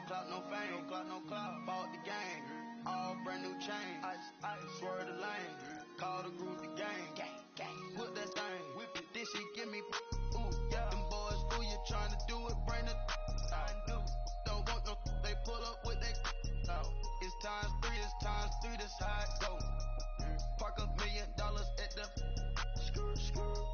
clout, no fame. No clout, no clout. Bought the game. All brand new chain. Ice, swerve the lane. Call the group the game. Whip that thing. Whip it. Then she give me. Ooh, yeah. Them boys fool you trying to do it. Bring it. I do. Don't want no. They pull up with they. It's times 3. It's times 3. That's how it go. Park $1 million at the.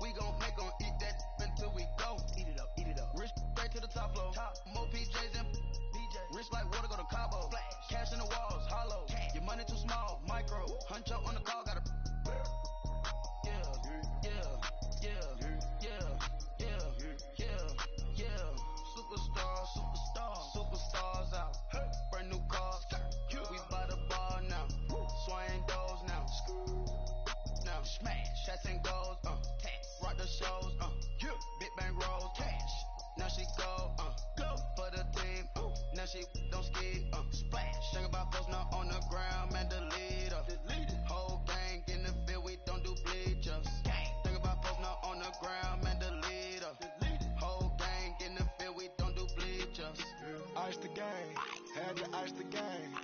We gon' make 'em eat that until we go. Eat it up, eat it up. Rich straight to the top floor. More PJs and BJ. Rich like water, go to Cabo. Flash. Cash in the walls, hollow. Cash. Your money too small, micro. Huncho on the call, got a. Superstars out. Brand new cars. We by the bar now. Swaying doors now. Now smash. Shots and goals. Rock the shows. Big bang rolls. Cash. Now she go. For the team. Now she don't ski. Splash. Think about folks now on the ground. Man, delete her. Whole gang in the field. We don't do bleachers. Think about folks now on the ground. Man, delete her. Whole gang in the field. We don't do bleachers. Ice the game. Had to ice the game.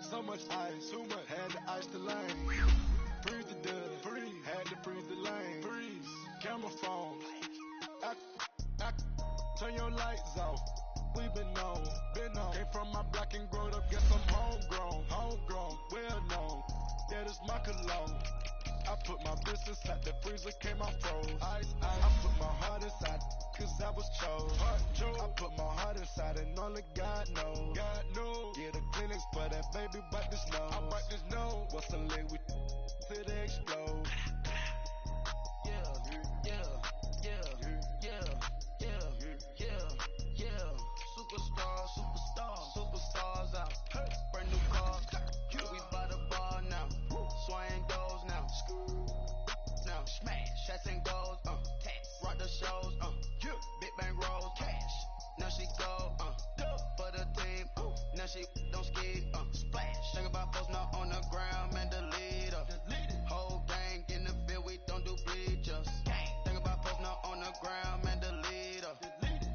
So much ice. Too much. Had to ice the lane. Freeze the dub. Freeze. Had to freeze the lane. Freeze. Camera phone. Turn your lights off. We been on. Came from my block and growed up. Guess I'm homegrown, well known. Yeah, this my cologne. I put my business inside the freezer, came out froze. Ice. I put my heart inside, cause I was chose. I put my heart inside and only God knows. Get a Kleenex for that baby, bite this nose. I bite this nose. What's the link with till they explode? Superstars out. Brand new cars. We by the bar now. Swaying doors now. Now smash. Shots and goals. Rock the shows. Big bang rolls. Cash. Now she go. For the team. Now she don't ski. Splash. Think about folks now on the ground. Man, the leader. Whole gang in the field. We don't do bleachers. Think about folks now on the ground. Man, the leader.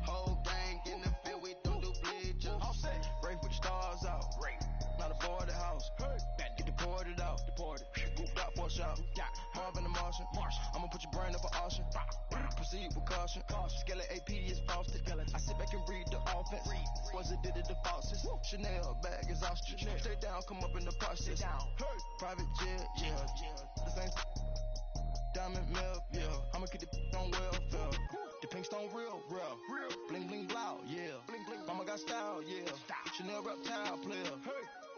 Whole gang in the field. We don't do bleachers. All set. Break with the stars out. Not aboard the house. Get deported out. Moved out for a shot. Marvin the Martian. I'ma put your brain up for auction. Proceed with caution. Skeleton AP is frosted. I sit back and read the offense. Was it did it the faucets? Chanel bag is ostrich. Stay down, come up in the process. Private jet, yeah. The same diamond milk, yeah. I'ma keep the on welfare. The pink stone real. Bling bling blow, yeah. Mama got style, yeah. Chanel reptile player.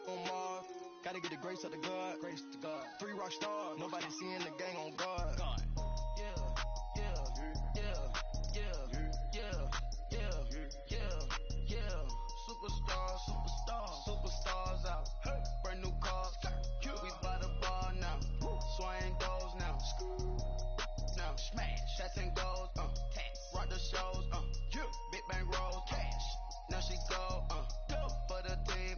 On Mars, gotta get the grace of the God. 3 rock stars, nobody seeing the gang on guard. Superstars out. Brand new cars. We by the bar now. Swaying doors now. Now smash. Shots and goals. Rock the shows. Big bang rolls. Cash. Now she go. For the team.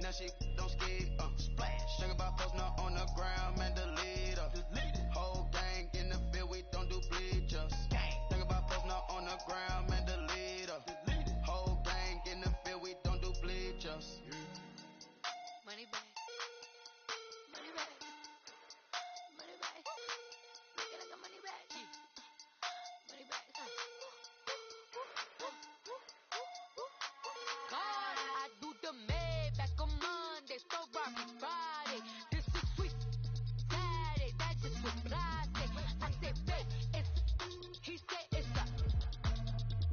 Now she don't ski. Splash. Think about folks now on the ground. Man, the leader. Whole gang in the field. We don't do bleachers. Think about folks now on the ground. Man, the leader. Whole gang in the field. We don't do bleachers. Money back. Money back. Money back. Look at the money back. Money back. God, I do the May back on Monday, so Robbie Friday. This is sweet Saturday, that just was Friday. I said, babe, it's, he said it's a,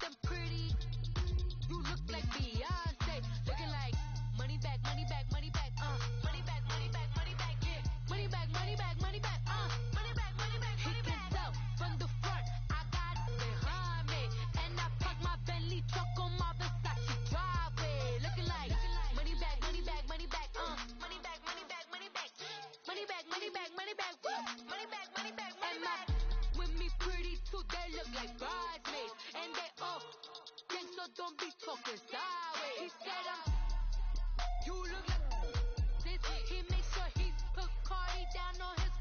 them pretty, you look like Beyonce, looking like money back, money back, money back, money back, money back, money back, yeah, money back, money back, money back, money back, money back, he can tell from the front, I got it behind me, and I park my Bentley truck on my Versace driveway, looking like money back, money back, money back, money back, money back, money back, money back, money back, money back, woo, money back, money back, money back, with me pretty too, they look like bridesmaids, and they all think so, don't be talking sideways. He said you look like this. He makes sure he put Cardi down on his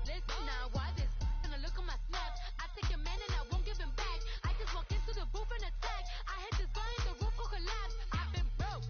list. Now why this? Gonna look at my snaps. I take a man and I won't give him back. I just walk into the booth and attack. I hit this guy in the roof will collapse. I've been broke.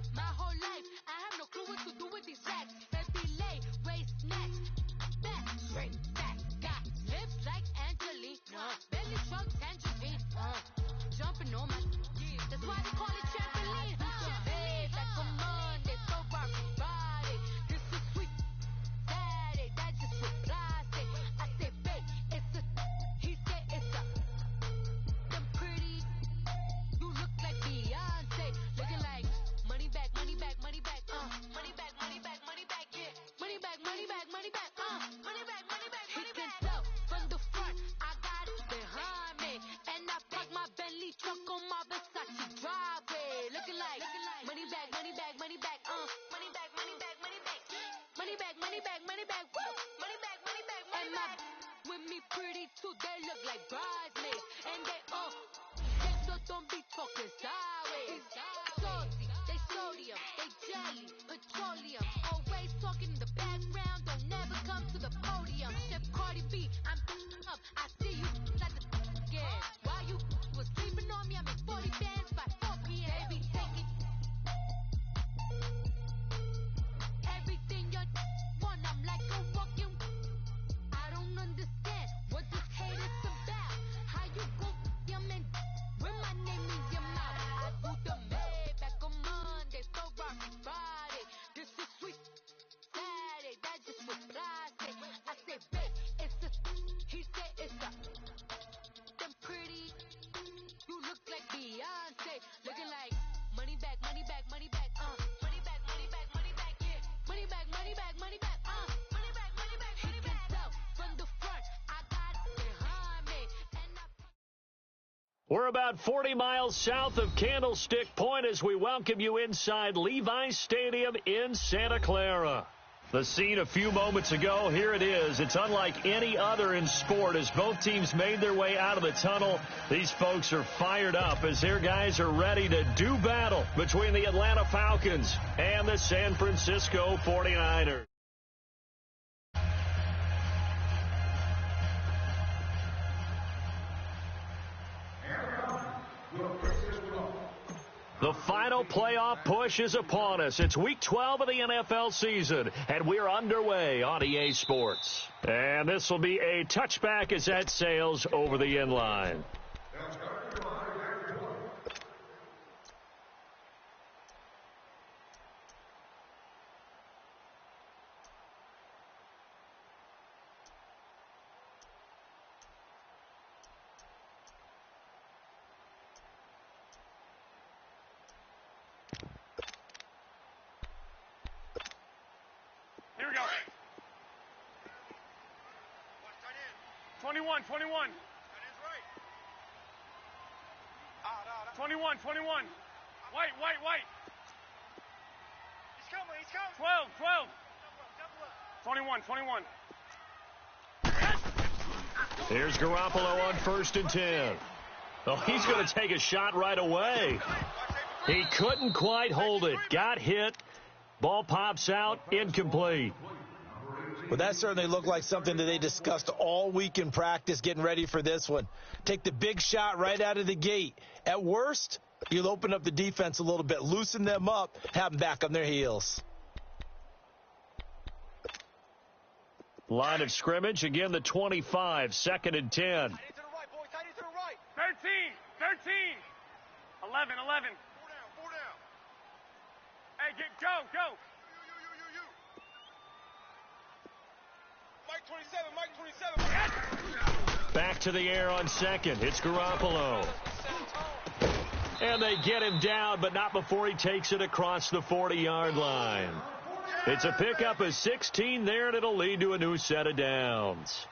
Millie, petroleum. Always talking in the background, don't never come to the podium. Chef Cardi B, I'm up. I see you like the again. While you was sleeping on me, I make 40 bands by 4 p.m. Baby, take it. Everything you want, I'm like a walking. I don't understand what this hate is about. How you go, your man, when my name is your mouth. I do the Maybach on Monday, so rock Friday. This is sweet Saturday, that just was plastic. I say, babe, it's a, he said it's a, them pretty. You look like Beyonce, looking like money back, money back, money back, money back, money back, money back, yeah. Money back, money back, money back, money back, money back, money back. He can tell from the front, I got it behind me, and I. We're about 40 miles south of Candlestick Point as we welcome you inside Levi's Stadium in Santa Clara. The scene a few moments ago, here it is. It's unlike any other in sport as both teams made their way out of the tunnel. These folks are fired up as their guys are ready to do battle between the Atlanta Falcons and the San Francisco 49ers. The final playoff push is upon us. It's week 12 of the NFL season, and we're underway on EA Sports. And this will be a touchback as that sails over the end line. Here we go. 21, 21. 21, 21. White. He's coming. 12, 12. 21, 21. Here's Garoppolo on 1st and 10. Oh, he's going to take a shot right away. He couldn't quite hold it. Got hit. Ball pops out, incomplete. Well, that certainly looked like something that they discussed all week in practice getting ready for this one. Take the big shot right out of the gate. At worst, you'll open up the defense a little bit, loosen them up, have them back on their heels. Line of scrimmage, again the 25, 2nd and 10. Tight into the right, boy. Tight into the right. 13. 11. 11. Four down. Hey, go. You. Mike 27. Back to the air on 2nd. It's Garoppolo. And they get him down, but not before he takes it across the 40-yard line. It's a pickup of 16 there, and it'll lead to a new set of downs.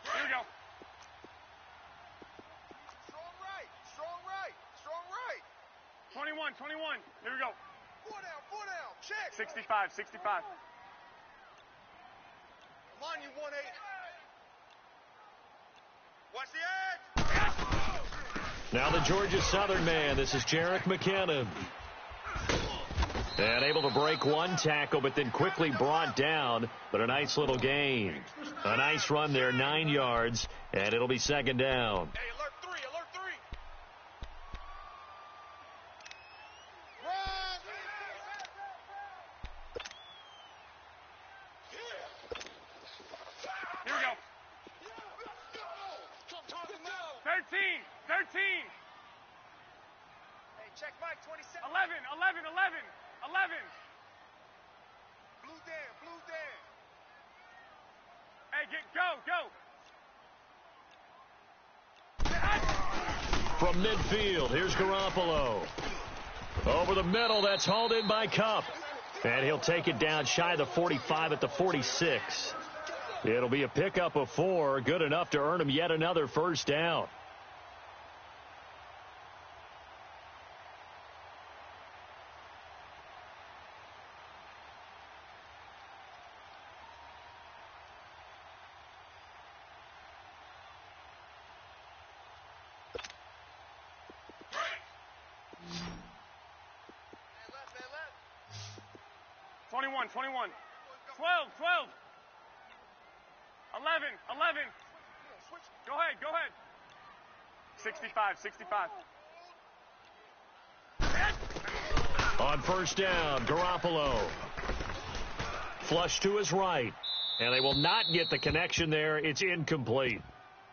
Here we go. Strong right. 21. Here we go. Four down. Check. 65. Line you 1-8. Watch the edge. Now the Georgia Southern man. This is Jerick McKinnon. And able to break one tackle, but then quickly brought down. But a nice little gain. A nice run there, 9 yards, and it'll be 2nd down. Hey, alert 3. Here we go. 13. Hey, check Mike 27. 11. Blue down. Hey, go. From midfield, here's Garoppolo. Over the middle, that's hauled in by Kupp. And he'll take it down shy of the 45 at the 46. It'll be a pickup of 4, good enough to earn him yet another first down. 21, 21. 12, 12. 11, 11. Go ahead, go ahead. 65, 65. On first down, Garoppolo. Flush to his right. And they will not get the connection there. It's incomplete.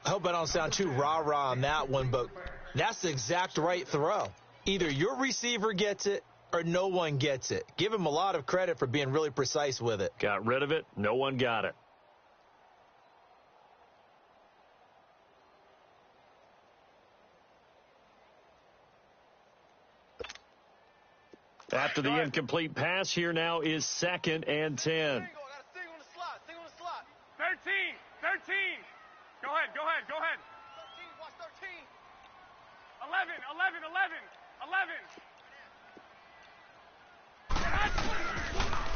I hope I don't sound too rah-rah on that one, but that's the exact right throw. Either your receiver gets it or no one gets it. Give him a lot of credit for being really precise with it. Got rid of it. No one got it. After the incomplete pass, here now is 2nd and 10. 13, 13. Go ahead, go ahead, go ahead. 13, watch 13. 11, 11, 11, 11.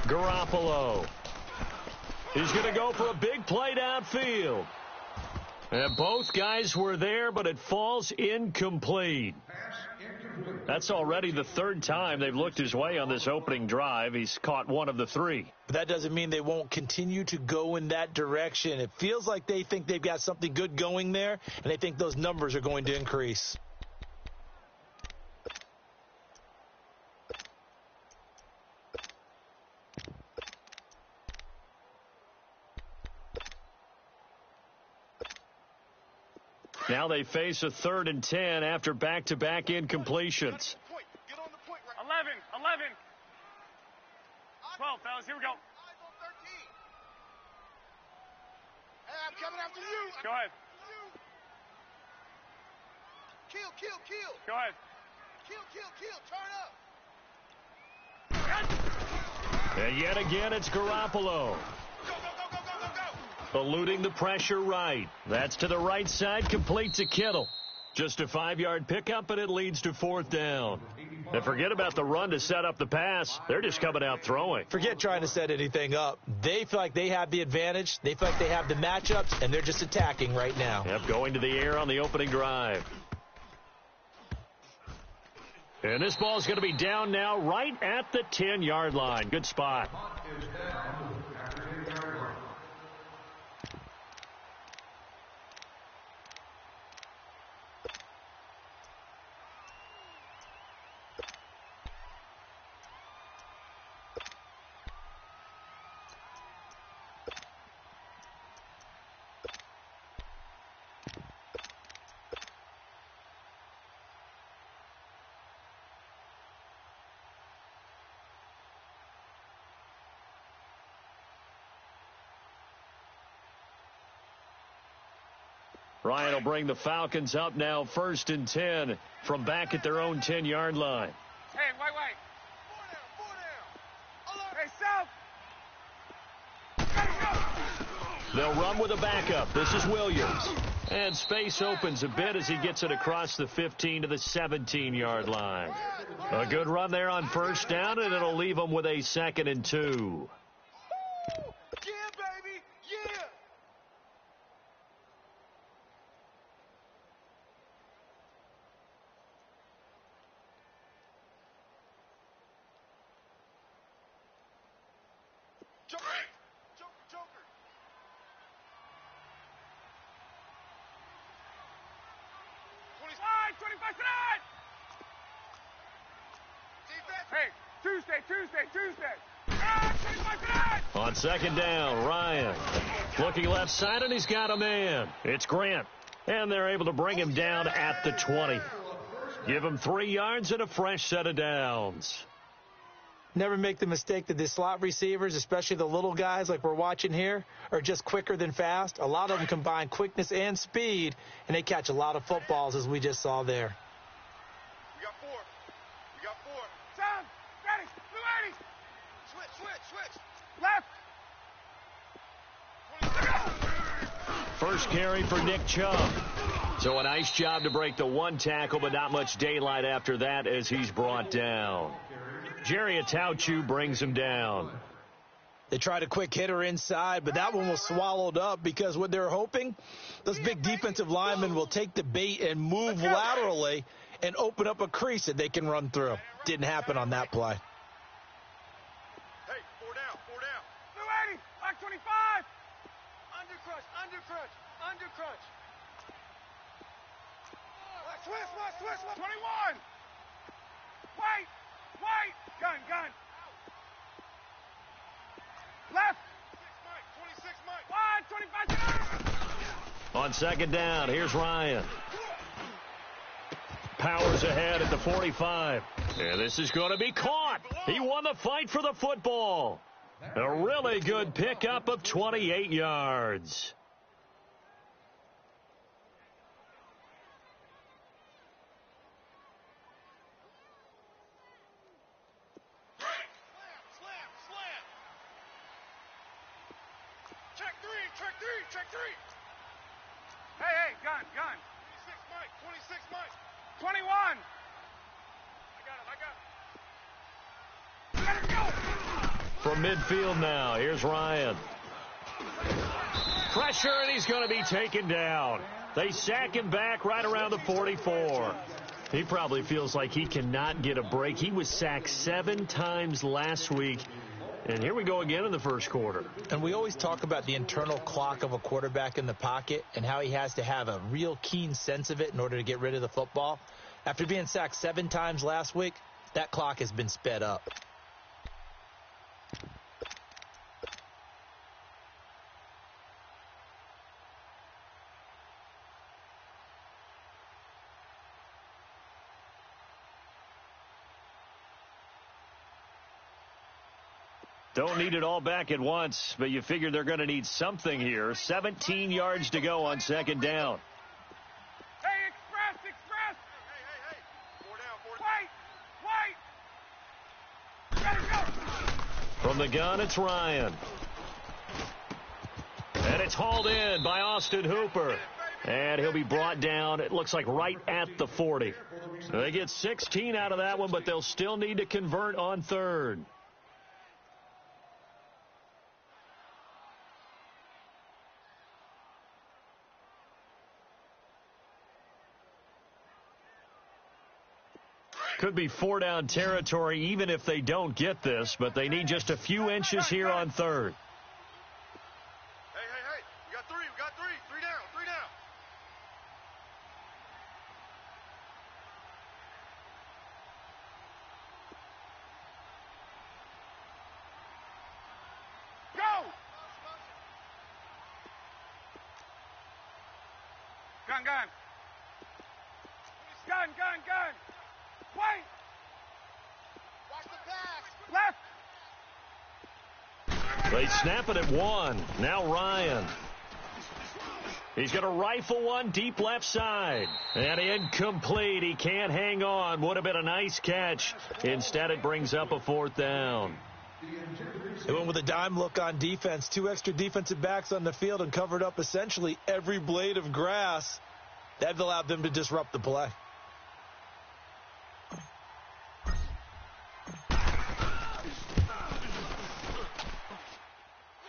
Garoppolo. He's going to go for a big play downfield. And both guys were there, but it falls incomplete. That's already the 3rd time they've looked his way on this opening drive. He's caught one of the 3. But that doesn't mean they won't continue to go in that direction. It feels like they think they've got something good going there, and they think those numbers are going to increase. Now they face a 3rd and 10 after back-to-back incompletions. 11, 11. 12, fellas, here we go. Hey, I'm coming after you. Go ahead. Kill. Go ahead. Turn up. And yet again, it's Garoppolo. Eluding the pressure right. That's to the right side, complete to Kittle. Just a 5-yard pickup, and it leads to 4th down. And forget about the run to set up the pass. They're just coming out throwing. Forget trying to set anything up. They feel like they have the advantage. They feel like they have the matchups, and they're just attacking right now. Yep, going to the air on the opening drive. And this ball's going to be down now right at the 10-yard line. Good spot. Ryan will bring the Falcons up now 1st and 10 from back at their own 10-yard line. Hey, wait. 4 down. Hey, South. They'll run with a backup. This is Williams. And space opens a bit as he gets it across the 15 to the 17-yard line. A good run there on 1st down, and it'll leave them with a 2nd and 2. Joker. Wide, 25 tonight. Hey, Tuesday. 25 tonight. On 2nd down, Ryan looking left side, and he's got a man. It's Grant, and they're able to bring him down at the 20. Give him 3 yards and a fresh set of downs. Never make the mistake that the slot receivers, especially the little guys like we're watching here, are just quicker than fast. A lot of them combine quickness and speed, and they catch a lot of footballs, as we just saw there. We got 4. Sound, ready, blue 80. Switch. Left. First carry for Nick Chubb. So a nice job to break the 1 tackle, but not much daylight after that as he's brought down. Jerry Atauchu brings him down. They tried a quick hitter inside, but that one was swallowed up because what they're hoping, those big defensive linemen will take the bait and move laterally and open up a crease that they can run through. Didn't happen on that play. Hey, 4 down. On second down, here's Ryan. Powers ahead at the 45. And this is going to be caught. He won the fight for the football. A really good pickup of 28 yards. Check three. Hey, gun. 26 Mike. 21. I got him. From midfield now, here's Ryan. Pressure, and he's going to be taken down. They sack him back right around the 44. He probably feels like he cannot get a break. He was sacked 7 times last week. And here we go again in the first quarter. And we always talk about the internal clock of a quarterback in the pocket and how he has to have a real keen sense of it in order to get rid of the football. After being sacked 7 times last week, that clock has been sped up. Don't need it all back at once, but you figure they're going to need something here. 17 yards to go on second down. Hey, express. Hey. 4 down. Wait. Gotta go. From the gun, it's Ryan. And it's hauled in by Austin Hooper. And he'll be brought down, it looks like, right at the 40. They get 16 out of that one, but they'll still need to convert on third. Could be 4-down territory even if they don't get this, but they need just a few inches here on third. Hey. We got 3. 3 down. Go. Gun. Wait. Watch the pass. Left. They snap it at 1. Now Ryan. He's going to rifle one deep left side. And incomplete. He can't hang on. Would have been a nice catch. Instead, it brings up a 4th down. They went with a dime look on defense. 2 extra defensive backs on the field and covered up essentially every blade of grass. That allowed them to disrupt the play.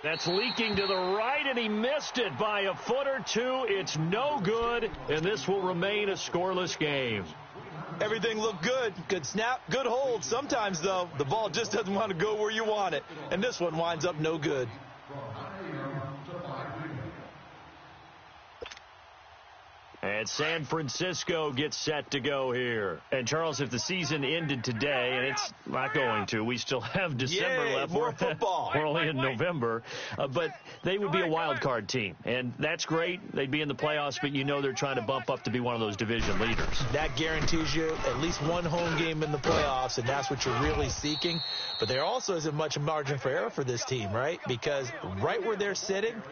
That's leaking to the right, and he missed it by a foot or 2. It's no good, and this will remain a scoreless game. Everything looked good. Good snap, good hold. Sometimes, though, the ball just doesn't want to go where you want it, and this one winds up no good. And San Francisco gets set to go here. And, Charles, if the season ended today, and it's not going to, we still have December left. More football. We're only in November. But they would be a wild card team. And that's great. They'd be in the playoffs, but you know they're trying to bump up to be one of those division leaders. That guarantees you at least one home game in the playoffs, and that's what you're really seeking. But there also isn't much margin for error for this team, right? Because right where they're sitting,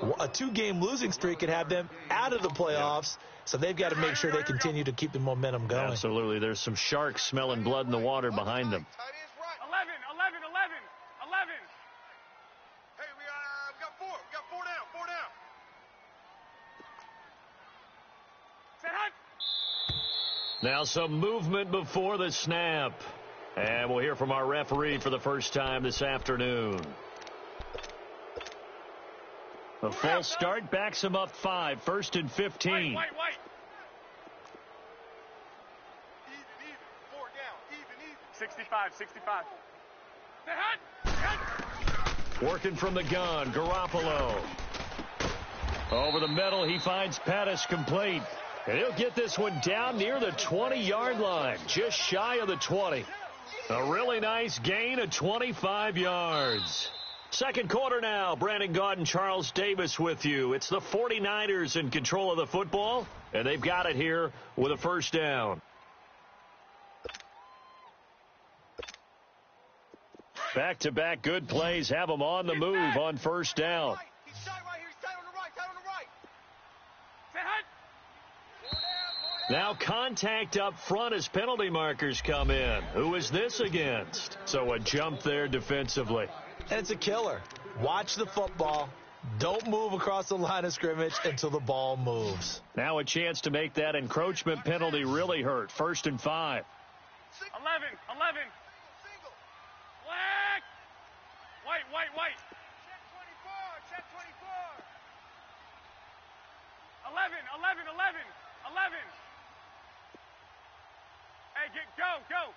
a 2-game losing streak could have them out of the playoffs, so they've got to make sure they continue to keep the momentum going. Absolutely. There's some sharks smelling blood in the water behind them. 11. Hey, we got 4. We got 4 down. 4 down. Set hunt. Now some movement before the snap. And we'll hear from our referee for the first time this afternoon. A false start backs him up 5, 1st and 15. Wait. Even. 4 down. Even. 65. Set hunt. Working from the gun, Garoppolo. Over the middle, he finds Pettis complete. And he'll get this one down near the 20-yard line, just shy of the 20. A really nice gain of 25 yards. Second quarter now. Brandon Gaudin, Charles Davis with you. It's the 49ers in control of the football, and they've got it here with a first down. Back-to-back good plays have them on the move on first down. He's tight right here. He's tight on the right. Tight on the right. Say hut. Now contact up front as penalty markers come in. Who is this against? So a jump there defensively. And it's a killer. Watch the football. Don't move across the line of scrimmage until the ball moves. Now a chance to make that encroachment penalty really hurt. 1st and 5. 11. Black. White. Check 24. Check 24. 11. Hey, go.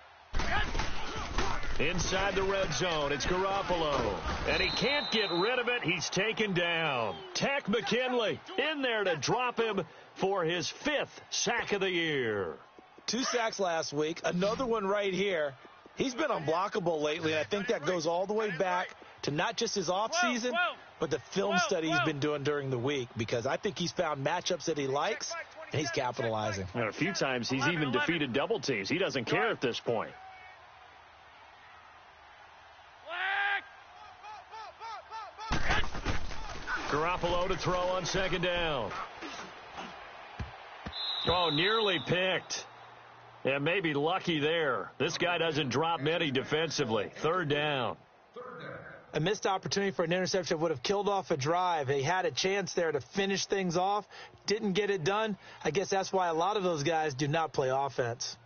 Inside the red zone, it's Garoppolo. And he can't get rid of it. He's taken down. Tech McKinley in there to drop him for his 5th sack of the year. 2 sacks last week, another one right here. He's been unblockable lately, and I think that goes all the way back to not just his offseason, but the film study he's been doing during the week, because I think he's found matchups that he likes, and he's capitalizing. And a few times he's even defeated double teams. He doesn't care at this point. Garoppolo to throw on second down. Oh, nearly picked. Yeah, maybe lucky there. This guy doesn't drop many defensively. 3rd down. A missed opportunity for an interception would have killed off a drive. He had a chance there to finish things off. Didn't get it done. I guess that's why a lot of those guys do not play offense.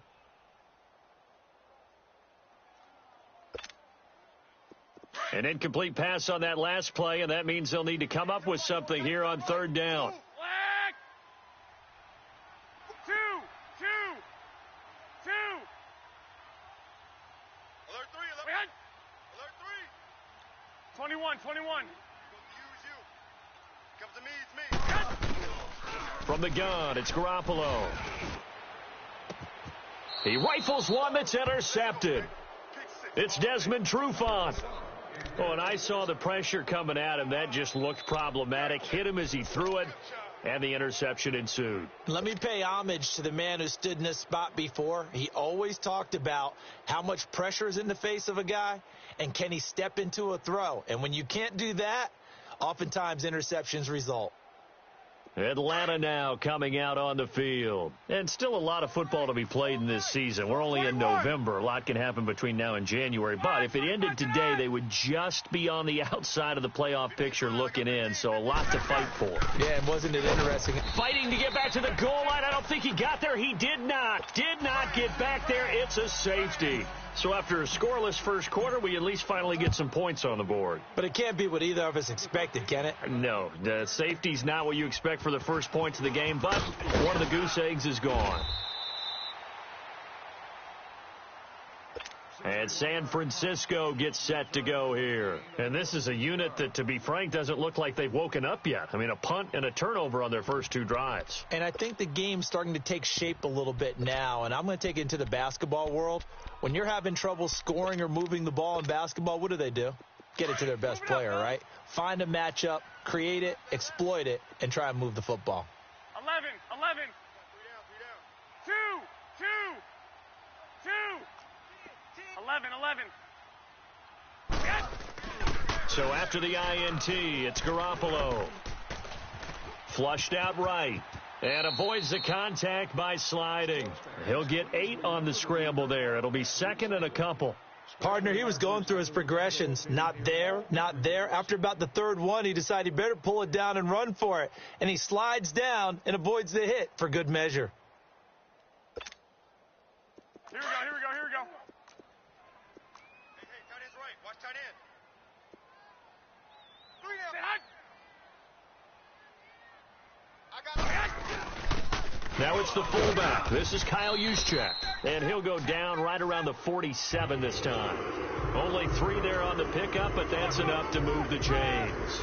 An incomplete pass on that last play, and that means they'll need to come up with something here on 3rd down. Black. 2. Alert 3. Alert 3. 21. Use you. Comes to me. It's me. From the gun, it's Garoppolo. He rifles one that's intercepted. It's Desmond Trufant. Oh, and I saw the pressure coming at him. That just looked problematic. Hit him as he threw it, and the interception ensued. Let me pay homage to the man who stood in this spot before. He always talked about how much pressure is in the face of a guy, and can he step into a throw. And when you can't do that, oftentimes interceptions result. Atlanta now coming out on the field. And still a lot of football to be played in this season. We're only in November. A lot can happen between now and January. But if it ended today, they would just be on the outside of the playoff picture looking in. So a lot to fight for. Yeah, and wasn't it interesting? Fighting to get back to the goal line. I don't think he got there. He did not. Did not get back there. It's a safety. So after a scoreless first quarter, we at least finally get some points on the board. But it can't be what either of us expected, can it? No, the safety's not what you expect for the first points of the game, but one of the goose eggs is gone. And San Francisco gets set to go here. And this is a unit that, to be frank, doesn't look like they've woken up yet. I mean, a punt and a turnover on their first 2 drives. And I think the game's starting to take shape a little bit now, and I'm going to take it into the basketball world. When you're having trouble scoring or moving the ball in basketball, what do? Get it to their best player, right? Find a matchup, create it, exploit it, and try and move the football. 11. 11. So after the INT, it's Garoppolo. Flushed out right. And avoids the contact by sliding. He'll get 8 on the scramble there. It'll be 2nd and a couple. Partner, he was going through his progressions. Not there. After about the 3rd one, he decided he better pull it down and run for it. And he slides down and avoids the hit for good measure. Here we go. Hey, tight end's right. Watch tight end. 3 down. Say hut. I got it. Now it's the fullback. This is Kyle Juszczyk. And he'll go down right around the 47 this time. Only 3 there on the pickup, but that's enough to move the chains.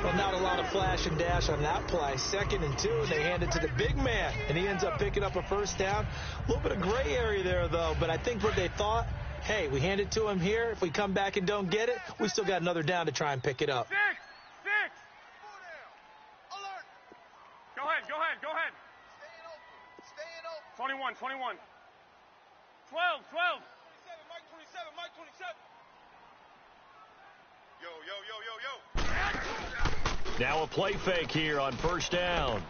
Well, not a lot of flash and dash on that play. 2nd and 2, and they hand it to the big man, and he ends up picking up a first down. A little bit of gray area there, though, but I think what they thought Hey, we hand it to him here. If we come back and don't get it, we still got another down to try and pick it up. 6. Alert. Go ahead. Staying open. 21. 12. 27, Mike 27. Yo. Now a play fake here on first down.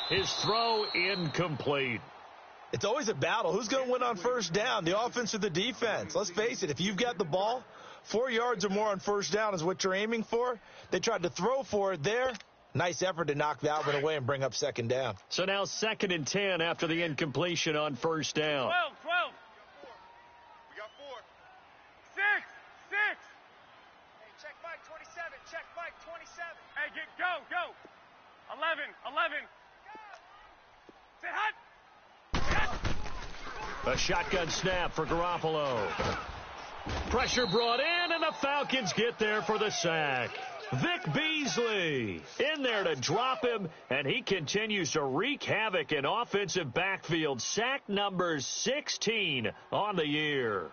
His throw incomplete. It's always a battle. Who's going to win on first down, the offense or the defense? Let's face it, if you've got the ball, 4 yards or more on first down is what you're aiming for. They tried to throw for it there. Nice effort to knock that one away and bring up second down. So now 2nd and 10 after the incompletion on first down. 12. We got 4. 6. Hey, check Mike 27. Check Mike 27. Hey, go. 11. Sit hot. A shotgun snap for Garoppolo. Pressure brought in, and the Falcons get there for the sack. Vic Beasley in there to drop him, and he continues to wreak havoc in offensive backfield. Sack number 16 on the year.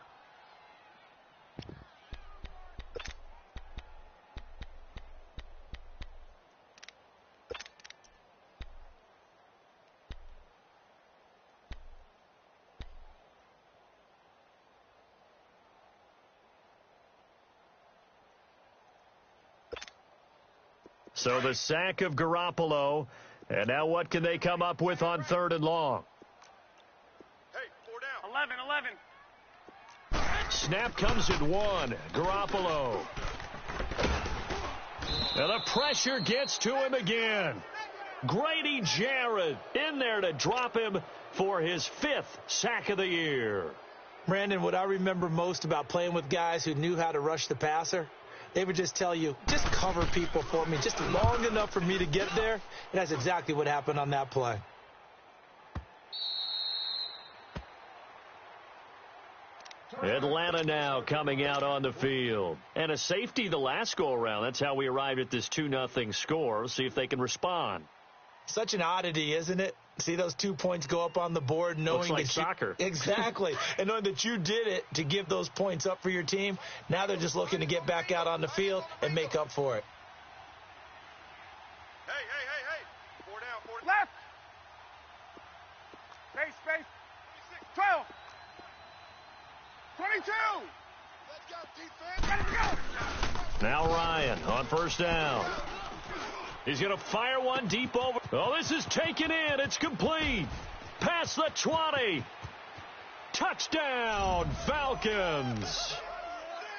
So the sack of Garoppolo. And now what can they come up with on 3rd and long? Hey, 4 down. 11. Snap comes at 1. Garoppolo. And the pressure gets to him again. Grady Jarrett in there to drop him for his 5th sack of the year. Brandon, what I remember most about playing with guys who knew how to rush the passer, they would just tell you, just cover people for me, just long enough for me to get there. And that's exactly what happened on that play. Atlanta now coming out on the field. And a safety the last go-around. That's how we arrived at this 2-0 score. See if they can respond. Such an oddity, isn't it? See those 2 points go up on the board knowing Looks like that soccer. Exactly. And knowing that you did it to give those points up for your team. Now they're just looking to get back out on the field and make up for it. Hey. 4 down. Left. Space. 12. 22. Let's go, defense. Ready to go. Now Ryan on first down. He's going to fire one deep over. Oh, this is taken in. It's complete. Past the 20. Touchdown, Falcons.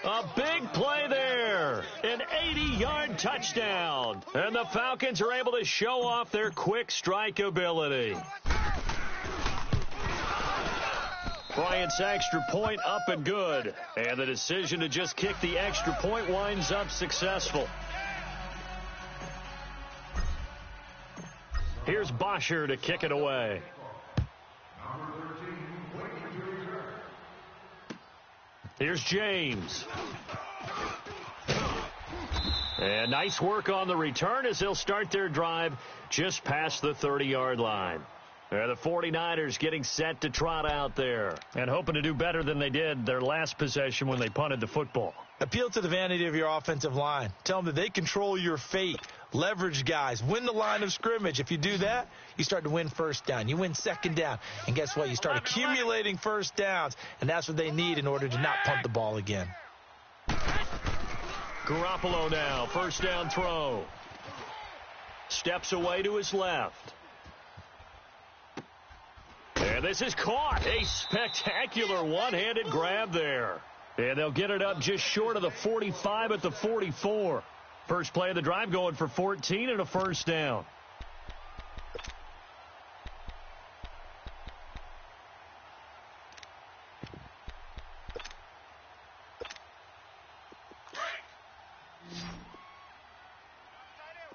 A big play there. An 80-yard touchdown. And the Falcons are able to show off their quick strike ability. Bryant's extra point up and good. And the decision to just kick the extra point winds up successful. Here's Bosher to kick it away. Here's James. And nice work on the return as they'll start their drive just past the 30-yard line. The 49ers getting set to trot out there and hoping to do better than they did their last possession when they punted the football. Appeal to the vanity of your offensive line. Tell them that they control your fate. Leverage guys. Win the line of scrimmage. If you do that, you start to win first down. You win second down. And guess what? You start accumulating first downs. And that's what they need in order to not punt the ball again. Garoppolo now. First down throw. Steps away to his left. And this is caught. A spectacular one-handed grab there. And they'll get it up just short of the 45 at the 44. First play of the drive going for 14 and a first down.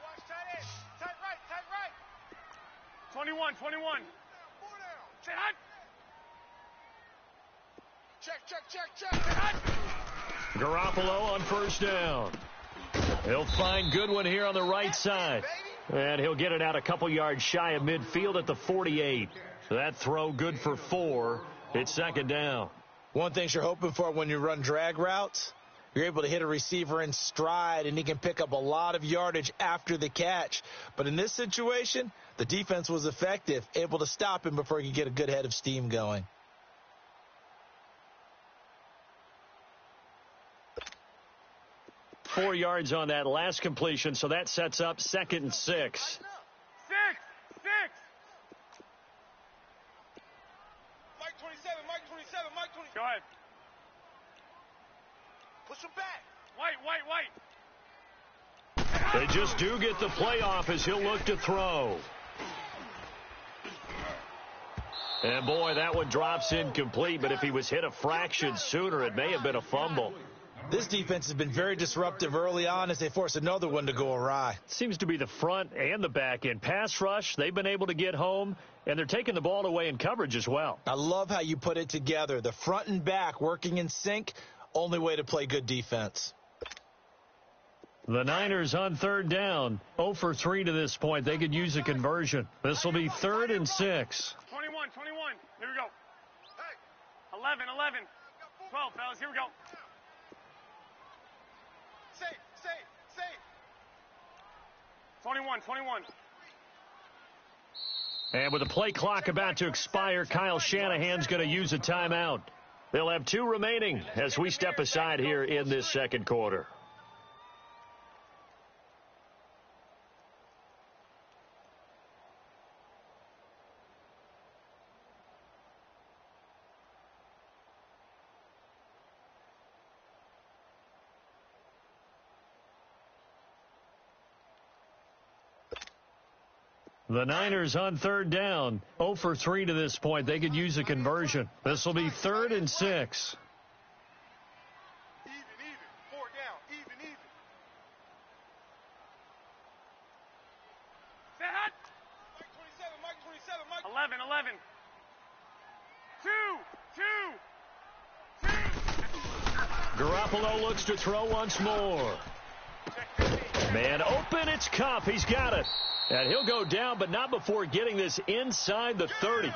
Watch tight end. Tight right. 21. Sit hot. Check. Garoppolo on first down. He'll find Goodwin here on the right side. And he'll get it out a couple yards shy of midfield at the 48. That throw good for 4. It's second down. One thing you're hoping for when you run drag routes, you're able to hit a receiver in stride, and he can pick up a lot of yardage after the catch. But in this situation, the defense was effective, able to stop him before he could get a good head of steam going. Four yards on that last completion, so that sets up 2nd and 6. 6. Mike 27, Mike 27, Mike 27. Go ahead. Push him back. White. They just do get the play off as he'll look to throw. And boy, that one drops incomplete, but if he was hit a fraction sooner, it may have been a fumble. This defense has been very disruptive early on as they force another one to go awry. Seems to be the front and the back end. Pass rush, they've been able to get home, and they're taking the ball away in coverage as well. I love how you put it together. The front and back working in sync, only way to play good defense. The Niners on 3rd down, 0 for 3 to this point. They could use a conversion. This will be 3rd and 6. 21. Here we go. 11. 12, fellas. Here we go. Safe. 21. And with the play clock about to expire, Kyle Shanahan's going to use a timeout. They'll have 2 remaining as we step aside here in this 2nd quarter. The Niners on 3rd down, 0 for 3 to this point. They could use a conversion. This will be 3rd and 6. Even. 4 down. Even. Set hot. Mike 27, Mike 11. 2. Garoppolo looks to throw once more. Man open, it's Kupp. He's got it. And he'll go down, but not before getting this inside the 30.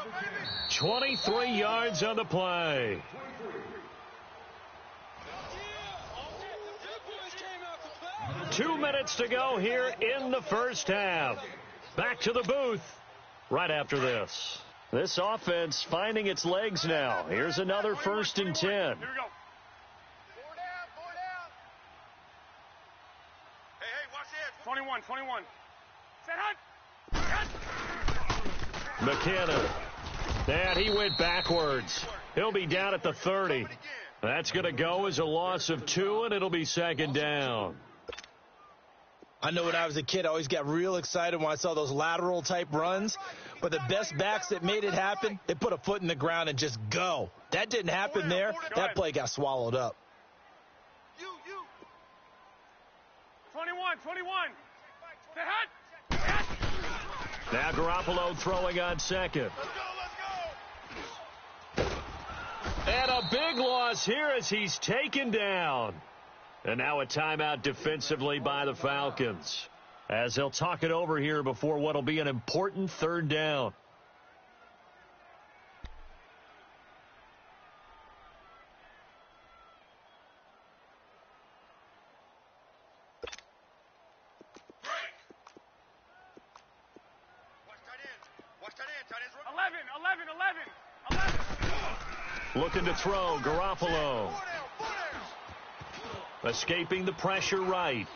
23 yards on the play. Two minutes to go here in the first half. Back to the booth right after this. This offense finding its legs now. Here's another 1st and 10. Here we go. 4 down. Hey, watch the edge. 21. Set hot. McKinnon. And he went backwards. He'll be down at the 30. That's going to go as a loss of 2, and it'll be 2nd down. I know when I was a kid, I always got real excited when I saw those lateral-type runs. But the best backs that made it happen, they put a foot in the ground and just go. That didn't happen there. That play got swallowed up. 21. Set hot. Now Garoppolo throwing on 2nd. And a big loss here as he's taken down. And now a timeout defensively by the Falcons, as they'll talk it over here before what will be an important 3rd down. Watch that end. Tight ends. 11. Looking to throw, Garoppolo. 4 down. Escaping the pressure right.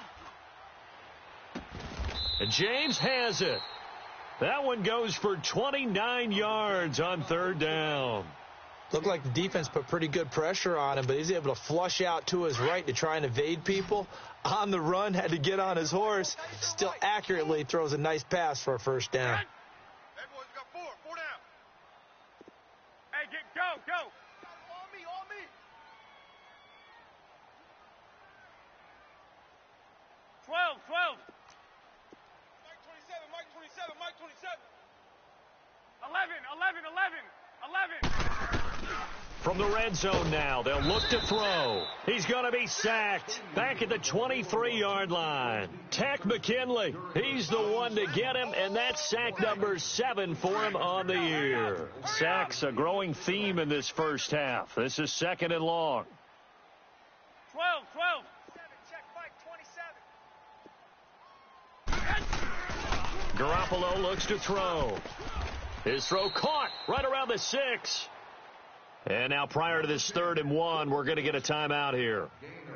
And James has it. That one goes for 29 yards on 3rd down. Looked like the defense put pretty good pressure on him, but he's able to flush out to his right to try and evade people. On the run, had to get on his horse. Still accurately throws a nice pass for a 1st down. Hey, boys, we got 4 down. Hey, go. On me. 12. Mike 27. 11. From the red zone now, they'll look to throw. He's going to be sacked back at the 23-yard line. Takk McKinley, he's the one to get him, and that's sack number 7 for him on the year. Sacks a growing theme in this first half. This is 2nd and long. 12. Check Mike, 27. Garoppolo looks to throw. His throw caught right around the 6. And now prior to this 3rd and 1, we're going to get a timeout here,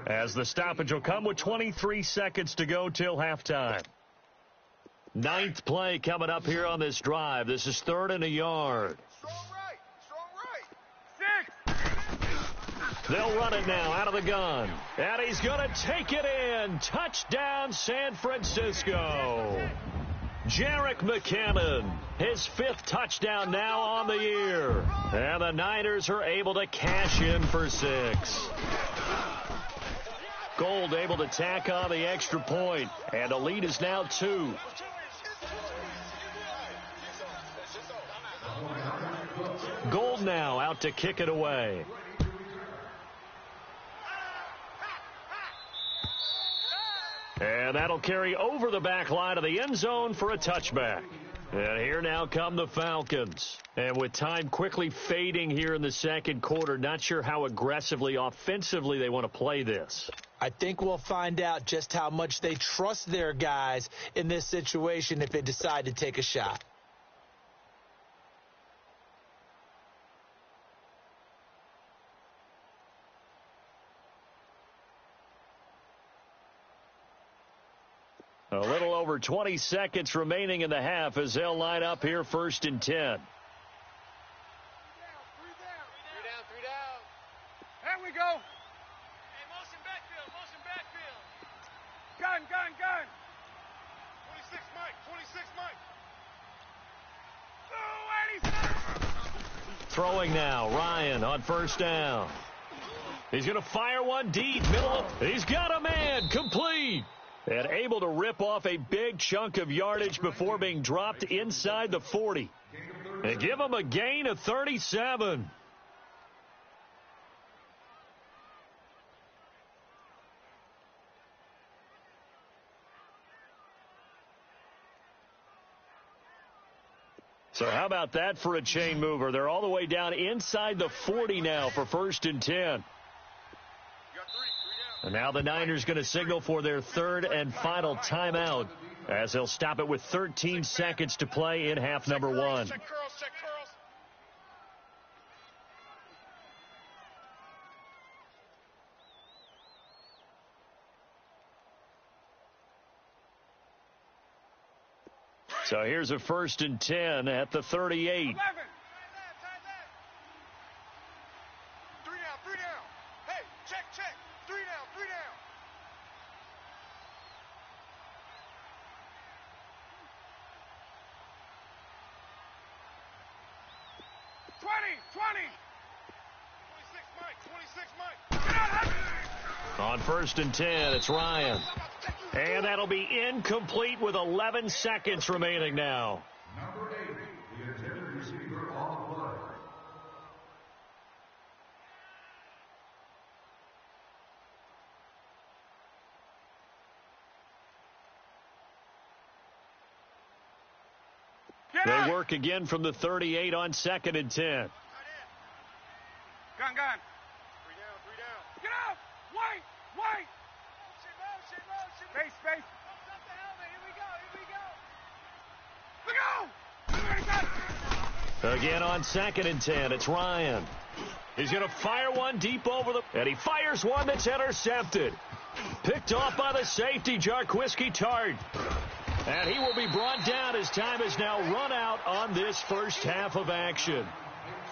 as the stoppage will come with 23 seconds to go till halftime. 9th play coming up here on this drive. This is 3rd and a yard. Strong right. 6. They'll run it now out of the gun. And he's going to take it in. Touchdown, San Francisco. Jerick McKinnon, his 5th touchdown now on the year. And the Niners are able to cash in for 6. Gold able to tack on the extra point. And the lead is now 2. Gold now out to kick it away. And that'll carry over the back line of the end zone for a touchback. And here now come the Falcons. And with time quickly fading here in the second quarter, not sure how aggressively, offensively they want to play this. I think we'll find out just how much they trust their guys in this situation if they decide to take a shot. A little over 20 seconds remaining in the half as they'll line up here 1st and 10. 3 down. There we go. Hey, motion backfield. Gun. 26 Mike. Oh, 87. Throwing now, Ryan on 1st down. He's going to fire one deep, he's got a man, complete. And able to rip off a big chunk of yardage before being dropped inside the 40. And give him a gain of 37. So how about that for a chain mover? They're all the way down inside the 40 now for 1st and 10. And now the Niners going to signal for their 3rd and final timeout, as they'll stop it with 13 seconds to play in half number 1. Check curls. So here's a 1st and 10 at the 38. 11. 3 down. Hey, check. 3 down. 20. 26 Mike. On 1st and 10, it's Ryan. And that'll be incomplete with 11 seconds remaining now. Number 8, the intended receiver on the play. They work again from the 38 on 2nd and 10. Gun. 3 down. Get out. White. Motion. Space. Here we go. Again on 2nd and 10, it's Ryan. He's going to fire one deep over the... And he fires one that's intercepted. Picked off by the safety, Jarquiski Tart. And he will be brought down as time is now run out on this first half of action.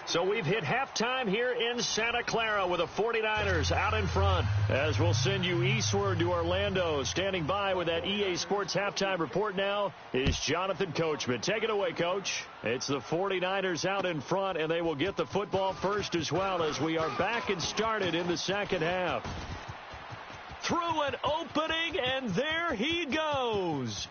So we've hit halftime here in Santa Clara with the 49ers out in front. As we'll send you eastward to Orlando. Standing by with that EA Sports halftime report now is Jonathan Coachman. Take it away, Coach. It's the 49ers out in front, and they will get the football first as well as we are back and started in the second half. Through an opening, and there he goes.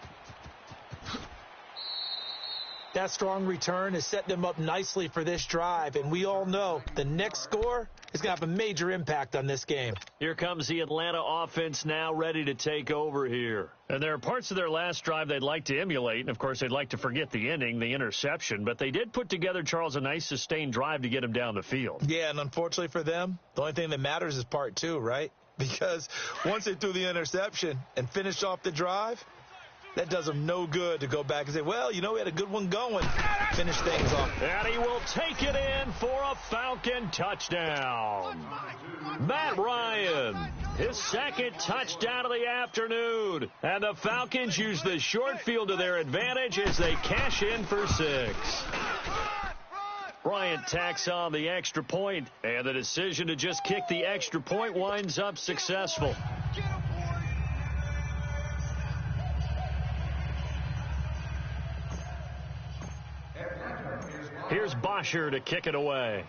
That strong return has set them up nicely for this drive, and we all know the next score is going to have a major impact on this game. Here comes the Atlanta offense now ready to take over here. And there are parts of their last drive they'd like to emulate, and, of course, they'd like to forget the ending, the interception. But they did put together, Charles, a nice sustained drive to get him down the field. Yeah, and unfortunately for them, the only thing that matters is part two, right? Because once they threw the interception and finished off the drive, that does them no good to go back and say, well, you know, we had a good one going. Finish things off. And he will take it in for a Falcon touchdown. Matt Ryan, his second touchdown of the afternoon. And the Falcons use the short field to their advantage as they cash in for 6. Bryant tacks on the extra point, and the decision to just kick the extra point winds up successful. Here's Bosher to kick it away.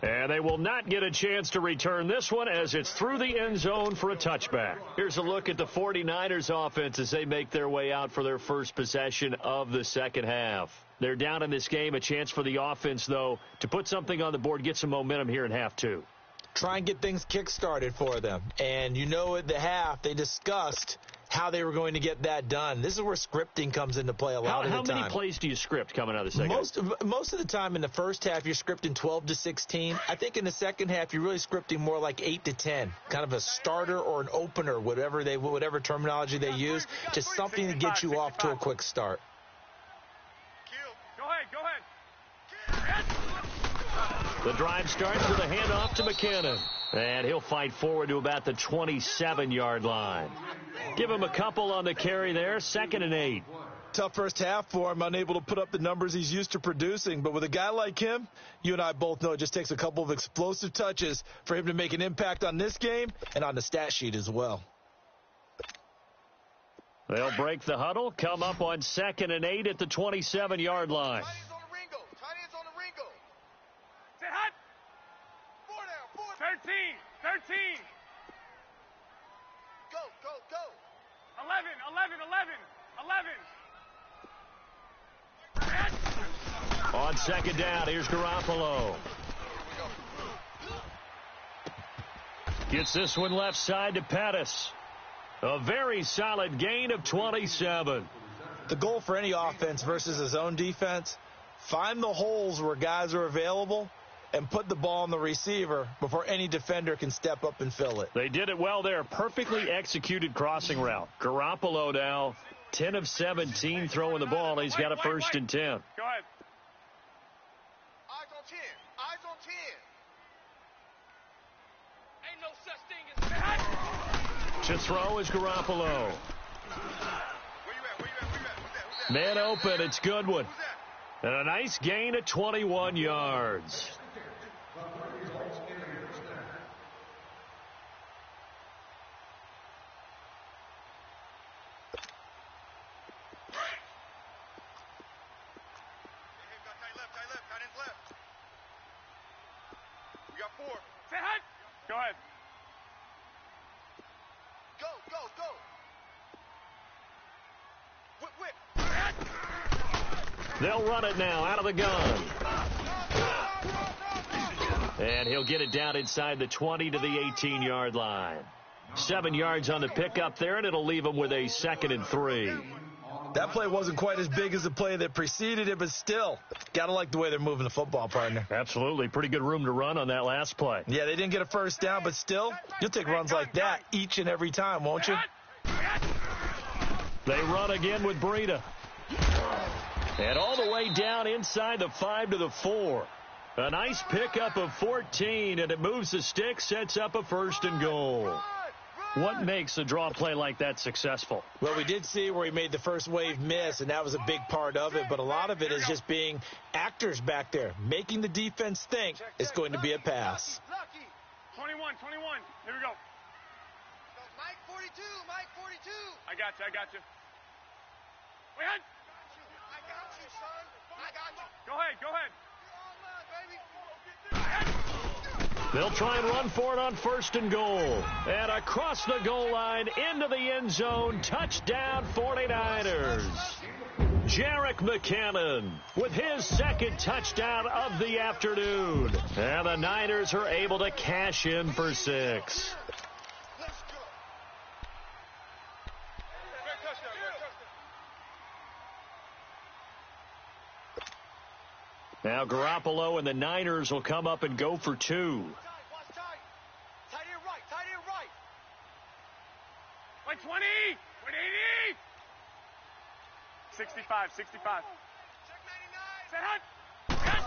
And they will not get a chance to return this one as it's through the end zone for a touchback. Here's a look at the 49ers offense as they make their way out for their first possession of the second half. They're down in this game. A chance for the offense, though, to put something on the board, get some momentum here in half two. Try and get things kick-started for them. And you know at the half they discussed how they were going to get that done. This is where scripting comes into play a lot of the time. How many plays do you script coming out of the second half? Most of the time in the first half, you're scripting 12 to 16. I think in the second half, you're really scripting more like 8 to 10, kind of a starter or an opener, whatever terminology they use, just something to get you off to a quick start. Go ahead. The drive starts with a handoff to McKinnon. And he'll fight forward to about the 27-yard line. Give him a couple on the carry there, 2nd and 8. Tough first half for him, unable to put up the numbers he's used to producing. But with a guy like him, you and I both know it just takes a couple of explosive touches for him to make an impact on this game and on the stat sheet as well. They'll break the huddle, come up on 2nd and 8 at the 27-yard line. Tight ends on the Ringo. Say hot. 13. Go. 11. On second down, here's Garoppolo. Gets this one left side to Pettis. A very solid gain of 27. The goal for any offense versus a zone defense, find the holes where guys are available and put the ball on the receiver before any defender can step up and fill it. They did it well there. Perfectly executed crossing route. Garoppolo now 10 of 17 throwing the ball. He's got a 1st and 10. Go ahead. Eyes on 10. Eyes on 10. Ain't no such thing as To throw is Garoppolo. Where you at? Who's that? Man open. It's Goodwin. And a nice gain of 21 yards. We got 4. Say hot. Go ahead. Whip. They'll run it now out of the gun. And he'll get it down inside the 20 to the 18-yard line. 7 yards on the pickup there, and it'll leave them with a 2nd and 3. That play wasn't quite as big as the play that preceded it, but still, got to like the way they're moving the football, partner. Absolutely. Pretty good room to run on that last play. Yeah, they didn't get a first down, but still, you'll take runs like that each and every time, won't you? They run again with Breida. And all the way down inside the 5 to the 4. A nice pickup of 14, and it moves the stick, sets up a 1st and goal. What makes a draw play like that successful? Well, we did see where he made the first wave miss, and that was a big part of it. But a lot of it is just being actors back there, making the defense think it's going to be a pass. 21. Here we go. Mike 42. I got you. Wait, hot. I got you, son. I got you. Go ahead. You're all mine, baby. They'll try and run for it on 1st and goal. And across the goal line, into the end zone, touchdown 49ers. Jerick McKinnon with his 2nd touchdown of the afternoon. And the Niners are able to cash in for 6. Now Garoppolo and the Niners will come up and go for 2. Tight end right, tight end right. 120, 180. 65, 65. Check 99.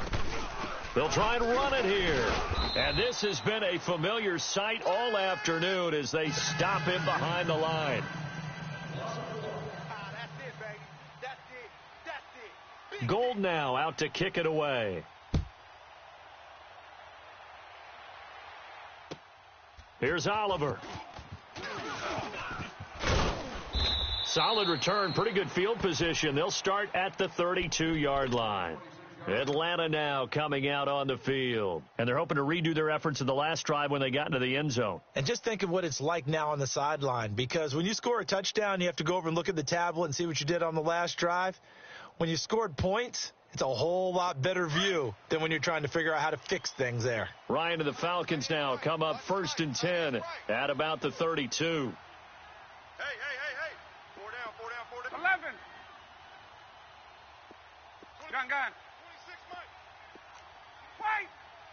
They'll try and run it here. And this has been a familiar sight all afternoon as they stop him behind the line. That's it, baby. That's it. That's it. Gold now out to kick it away. Here's Oliver. Solid return, pretty good field position. They'll start at the 32-yard line. Atlanta now coming out on the field. And they're hoping to redo their efforts in the last drive when they got into the end zone. And just think of what it's like now on the sideline, because when you score a touchdown, you have to go over and look at the tablet and see what you did on the last drive. When you scored points, it's a whole lot better view than when you're trying to figure out how to fix things there. Ryan and the Falcons now come up 1st and 10 at about the 32. Hey. 4 down. 11. Gun. 26, Mike.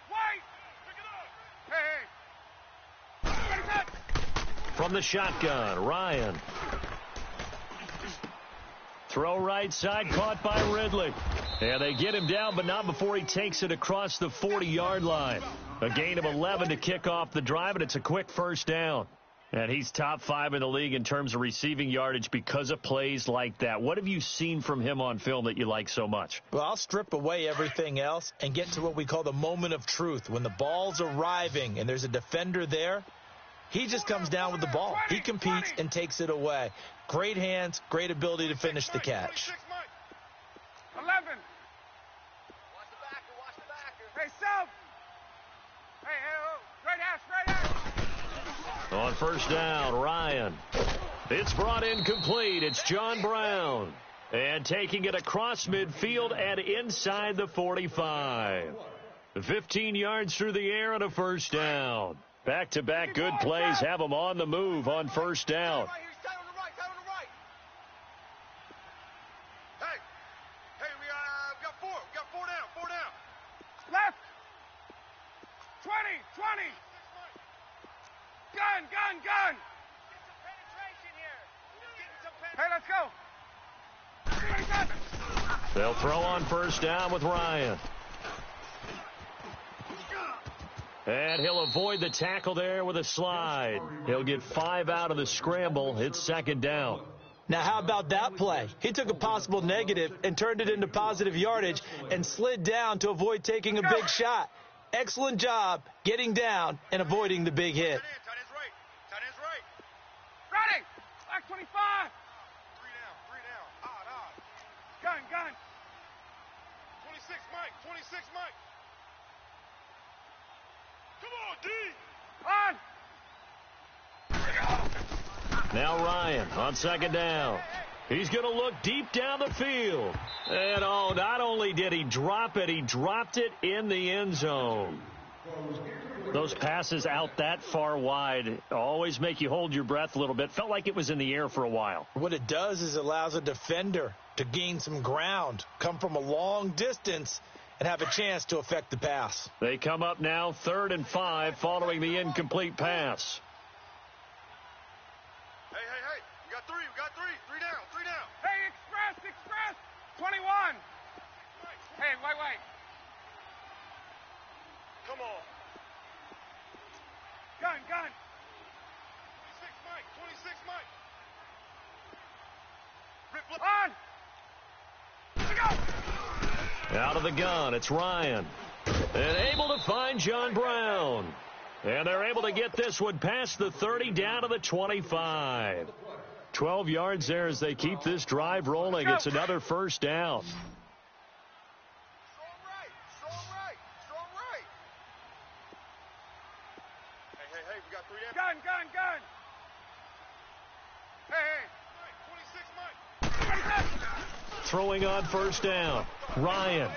Wait. Pick it up. Hey. From the shotgun, Ryan. Throw right side, caught by Ridley. And they get him down, but not before he takes it across the 40-yard line. A gain of 11 to kick off the drive, and it's a quick 1st down. And he's top 5 in the league in terms of receiving yardage because of plays like that. What have you seen from him on film that you like so much? Well, I'll strip away everything else and get to what we call the moment of truth. When the ball's arriving and there's a defender there, he just comes down with the ball. He competes and takes it away. Great hands, great ability to finish the catch. 11. Watch the backer. Hey, Self. Hey, right hash. On 1st down, Ryan. It's brought in complete. It's John Brown. And taking it across midfield and inside the 45. 15 yards through the air and a 1st down. Back-to-back good plays have them on the move on 1st down. Right here, tight on the right. Hey, we got 4. We got 4 down. Left. 20. Gun. Get some penetration here. Hey, let's go. They'll throw on 1st down with Ryan. And he'll avoid the tackle there with a slide. He'll get 5 out of the scramble. It's 2nd down. Now, how about that play? He took a possible negative and turned it into positive yardage and slid down to avoid taking a big shot. Excellent job getting down and avoiding the big hit. Tight end's right. Ready. Black 25. 3 down. Odd. Gun. 26, Mike. Come on, D. On. Now Ryan on 2nd down. He's going to look deep down the field. And, not only did he drop it, he dropped it in the end zone. Those passes out that far wide always make you hold your breath a little bit. Felt like it was in the air for a while. What it does is it allows a defender to gain some ground, come from a long distance, and have a chance to affect the pass. They come up now 3rd and 5 following the incomplete pass. Hey. We got 3. 3 down. Hey, express. 21. Hey, wait. Come on. Gun. 26, Mike. Rip. On. Go. Out of the gun, it's Ryan. And able to find John Brown. And they're able to get this one past the 30 down to the 25. 12 yards there as they keep this drive rolling. It's another 1st down. Strong right. we got 3 Gun, gun, gun. Hey, 26, Mike. Throwing on first down. Ryan.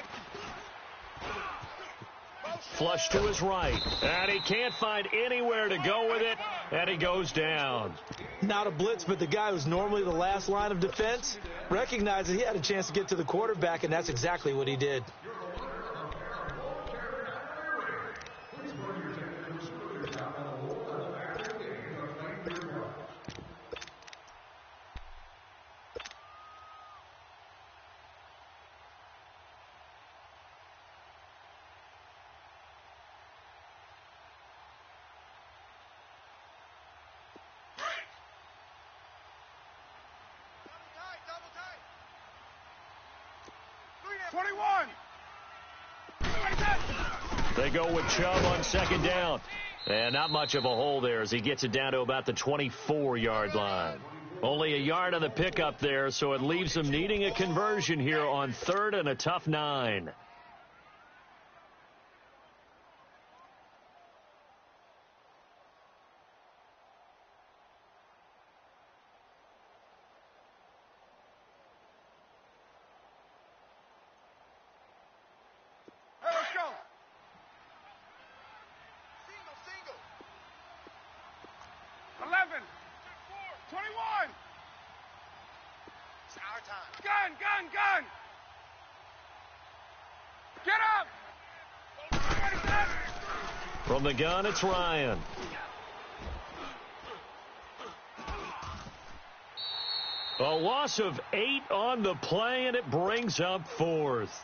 Flush to his right. And he can't find anywhere to go with it. And he goes down. Not a blitz, but the guy who's normally the last line of defense recognized that he had a chance to get to the quarterback, and that's exactly what he did. They go with Chubb on second down. And not much of a hole there as he gets it down to about the 24-yard line. Only a yard on the pickup there, so it leaves them needing a conversion here on third and a tough 9. Hey, let's go. 11, 21. It's our time. Gun, gun, gun. Get up. From the gun, it's Ryan. A loss of 8 on the play, and it brings up fourth.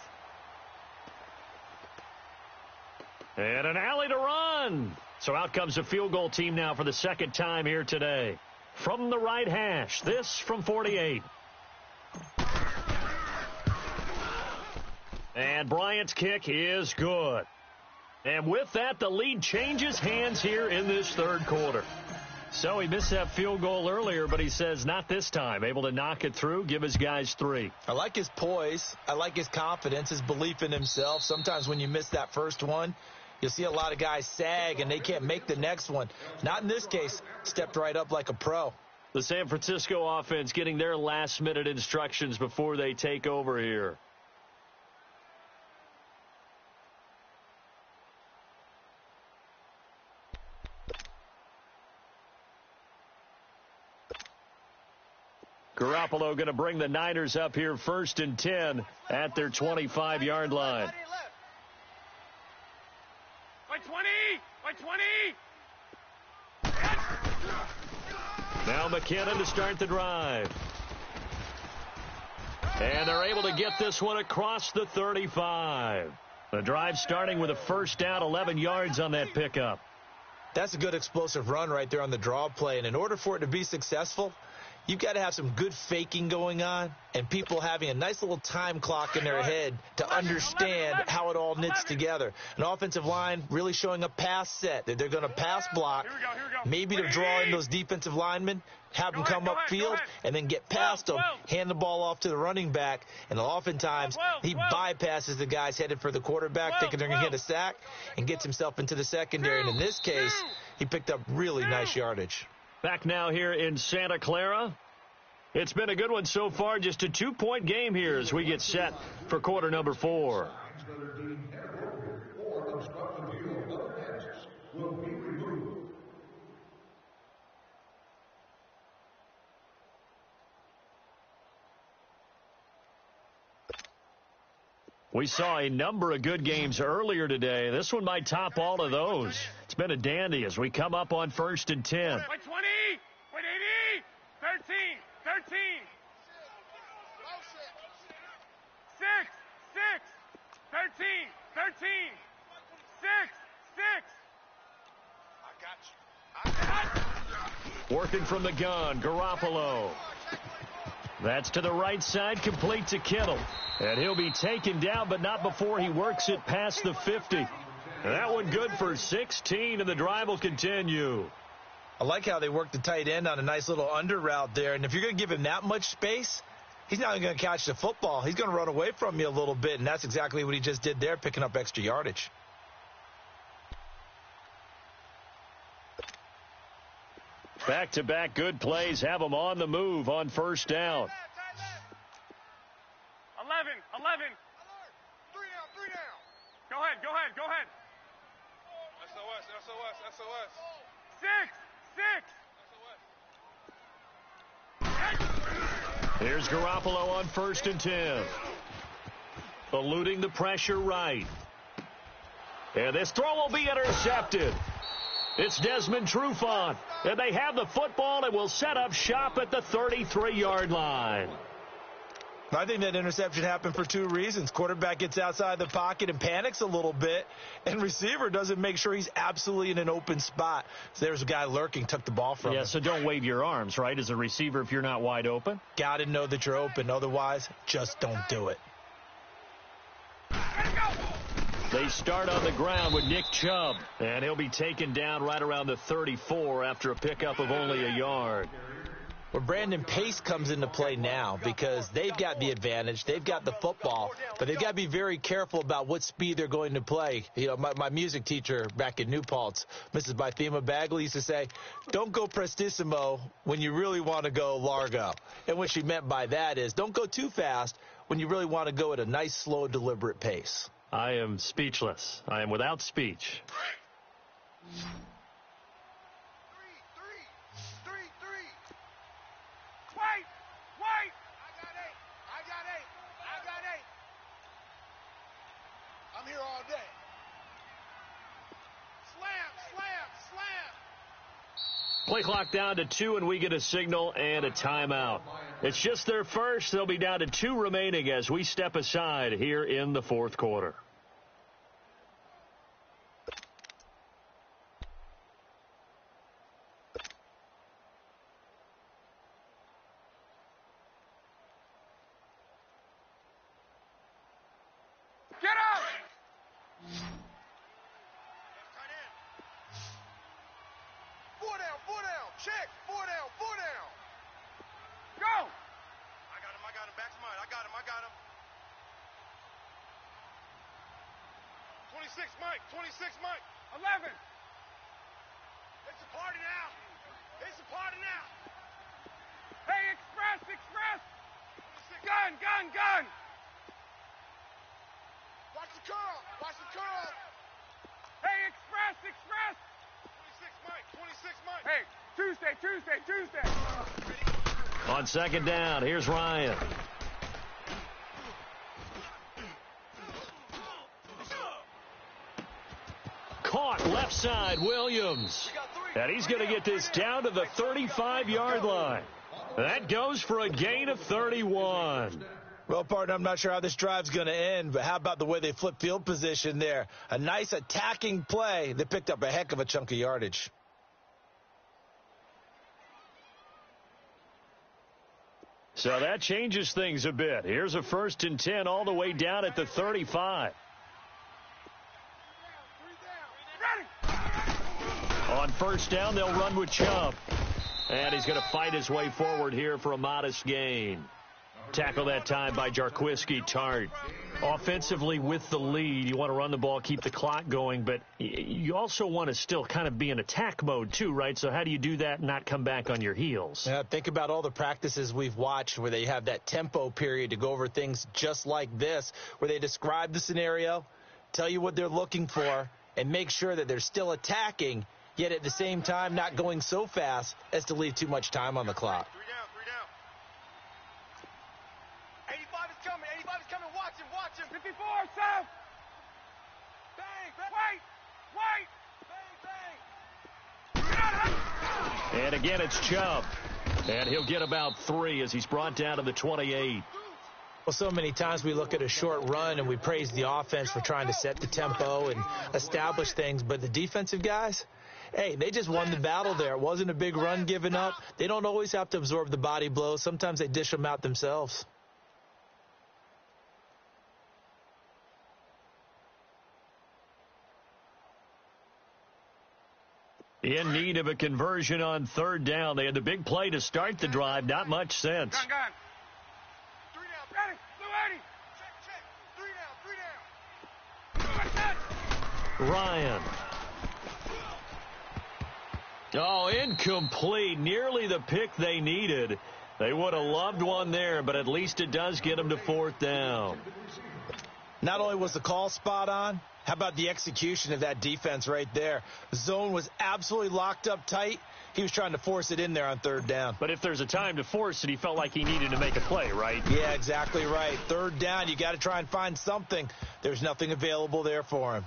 And an alley to run. So out comes a field goal team now for the second time here today. From the right hash, this from 48. And Bryant's kick is good. And with that, the lead changes hands here in this third quarter. So he missed that field goal earlier, but he says not this time. Able to knock it through, give his guys 3. I like his poise. I like his confidence, his belief in himself. Sometimes when you miss that first one, you'll see a lot of guys sag and they can't make the next one. Not in this case. Stepped right up like a pro. The San Francisco offense getting their last-minute instructions before they take over here. Garoppolo going to bring the Niners up here 1st and 10 at their 25-yard line. By 20, by 20. Now McKinnon to start the drive. And they're able to get this one across the 35. The drive starting with a first down, 11 yards on that pickup. That's a good explosive run right there on the draw play. And in order for it to be successful, you've got to have some good faking going on and people having a nice little time clock in their head to understand how it all knits together. An offensive line really showing a pass set that they're going to pass block, maybe to draw in those defensive linemen, have them come upfield, and then get past them, hand the ball off to the running back, and oftentimes he bypasses the guys headed for the quarterback, thinking they're going to get a sack, and gets himself into the secondary. And in this case, he picked up really nice yardage. Back now here in Santa Clara. It's been a good one so far, just a 2-point game here as we get set for quarter number 4. We saw a number of good games earlier today. This one might top all of those. It's been a dandy as we come up on 1st and 10. By 20, by 80, 13, 13. 6, 13, 13. 6. I got you. Working from the gun, Garoppolo. That's to the right side, complete to Kittle. And he'll be taken down, but not before he works it past the 50. And that one good for 16, and the drive will continue. I like how they work the tight end on a nice little under route there. And if you're going to give him that much space, he's not going to catch the football. He's going to run away from you a little bit, and that's exactly what he just did there, picking up extra yardage. Back-to-back good plays have them on the move on first down. 11. 3 down. Go ahead. SOS. 6. Here's Garoppolo on 1st and 10. Eluding the pressure right. And this throw will be intercepted. It's Desmond Trufant. And they have the football and will set up shop at the 33-yard line. I think that interception happened for two reasons. Quarterback gets outside the pocket and panics a little bit, and receiver doesn't make sure he's absolutely in an open spot. So there's a guy lurking, took the ball from him. Yeah, so don't wave your arms, right, as a receiver if you're not wide open? Got to know that you're open. Otherwise, just don't do it. They start on the ground with Nick Chubb, and he'll be taken down right around the 34 after a pickup of only a yard. Well, Brandon, pace comes into play now because they've got the advantage. They've got the football, but they've got to be very careful about what speed they're going to play. You know, my music teacher back in New Paltz, Mrs. Bythema Bagley, used to say, don't go prestissimo when you really want to go largo. And what she meant by that is don't go too fast when you really want to go at a nice, slow, deliberate pace. I am speechless. I am without speech. 3. Wait. I got 8. I'm here all day. Slam. Play clock down to 2, and we get a signal and a timeout. It's just their first. They'll be down to 2 remaining as we step aside here in the fourth quarter. Get up! 4 down. Check. 4 down. Go! I got him. Back's mine. I got him. 26, Mike. 11. It's a party now. Hey, express! 26. Gun! Watch the curl. Hey, express! 26, Mike. Hey, Tuesday. On second down, here's Ryan. Caught left side, Williams. And he's going to get this down to the 35-yard line. That goes for a gain of 31. Well, partner, I'm not sure how this drive's going to end, but how about the way they flip field position there? A nice attacking play. They picked up a heck of a chunk of yardage. So that changes things a bit. Here's a 1st and 10 all the way down at the 35. On first down, they'll run with Chubb. And he's going to fight his way forward here for a modest gain. Tackle that time by Jarquiski Tart. Offensively with the lead, you want to run the ball, keep the clock going, but you also want to still kind of be in attack mode too, right? So how do you do that and not come back on your heels? Yeah, think about all the practices we've watched where they have that tempo period to go over things just like this, where they describe the scenario, tell you what they're looking for, and make sure that they're still attacking, yet at the same time not going so fast as to leave too much time on the clock. 3 down. 85 is coming. Watch him. 54, Seth. Bang. Wait. And again, it's Chubb. And he'll get about 3 as he's brought down to the 28. Well, so many times we look at a short run and we praise the offense for trying to set the tempo and establish things, but the defensive guys, hey, they just won the battle there. It wasn't a big run given up. They don't always have to absorb the body blows. Sometimes they dish them out themselves. In need of a conversion on third down. They had the big play to start the drive. Not much sense. Gun. 3 down. Ready. Blue 80. 3 down. Ryan. Oh, incomplete. Nearly the pick they needed. They would have loved one there, but at least it does get them to 4th down. Not only was the call spot on, how about the execution of that defense right there? Zone was absolutely locked up tight. He was trying to force it in there on 3rd down. But if there's a time to force it, he felt like he needed to make a play, right? Yeah, exactly right. 3rd down, you got to try and find something. There's nothing available there for him.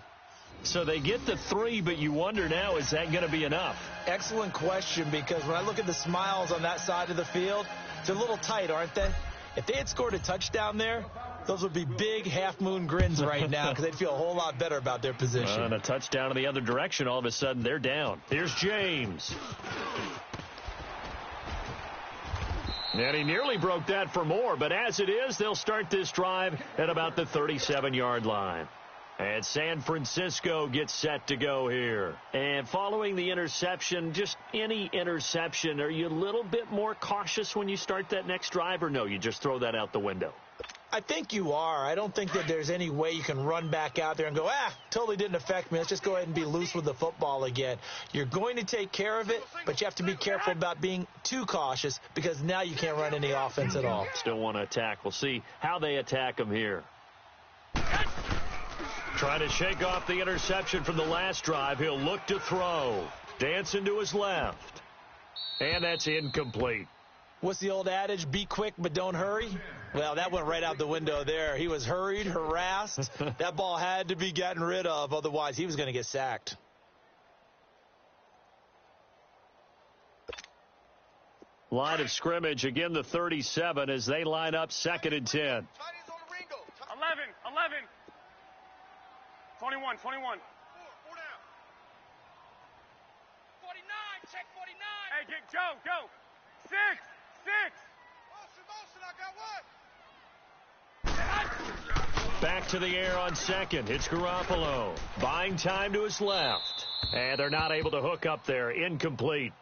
So they get the 3, but you wonder now, is that going to be enough? Excellent question, because when I look at the smiles on that side of the field, they're a little tight, aren't they? If they had scored a touchdown there, those would be big half-moon grins right now because they'd feel a whole lot better about their position. And a touchdown in the other direction, all of a sudden they're down. Here's James. And he nearly broke that for more, but as it is, they'll start this drive at about the 37-yard line. And San Francisco gets set to go here. And following the interception, just any interception, are you a little bit more cautious when you start that next drive, or no, you just throw that out the window? I think you are. I don't think that there's any way you can run back out there and go, totally didn't affect me. Let's just go ahead and be loose with the football again. You're going to take care of it, but you have to be careful about being too cautious because now you can't run any offense at all. Still want to attack. We'll see how they attack him here. Trying to shake off the interception from the last drive. He'll look to throw. Dancing to his left. And that's incomplete. What's the old adage? Be quick, but don't hurry. Well, that went right out the window there. He was hurried, harassed. That ball had to be gotten rid of. Otherwise, he was going to get sacked. Line of scrimmage, again the 37 as they line up 2nd and 10. 11, 11. 21, 21. 4 down. 49, check 49. Hey, go. 6. Motion, I got one. Back to the air on 2nd. It's Garoppolo. Buying time to his left. And they're not able to hook up there. Incomplete.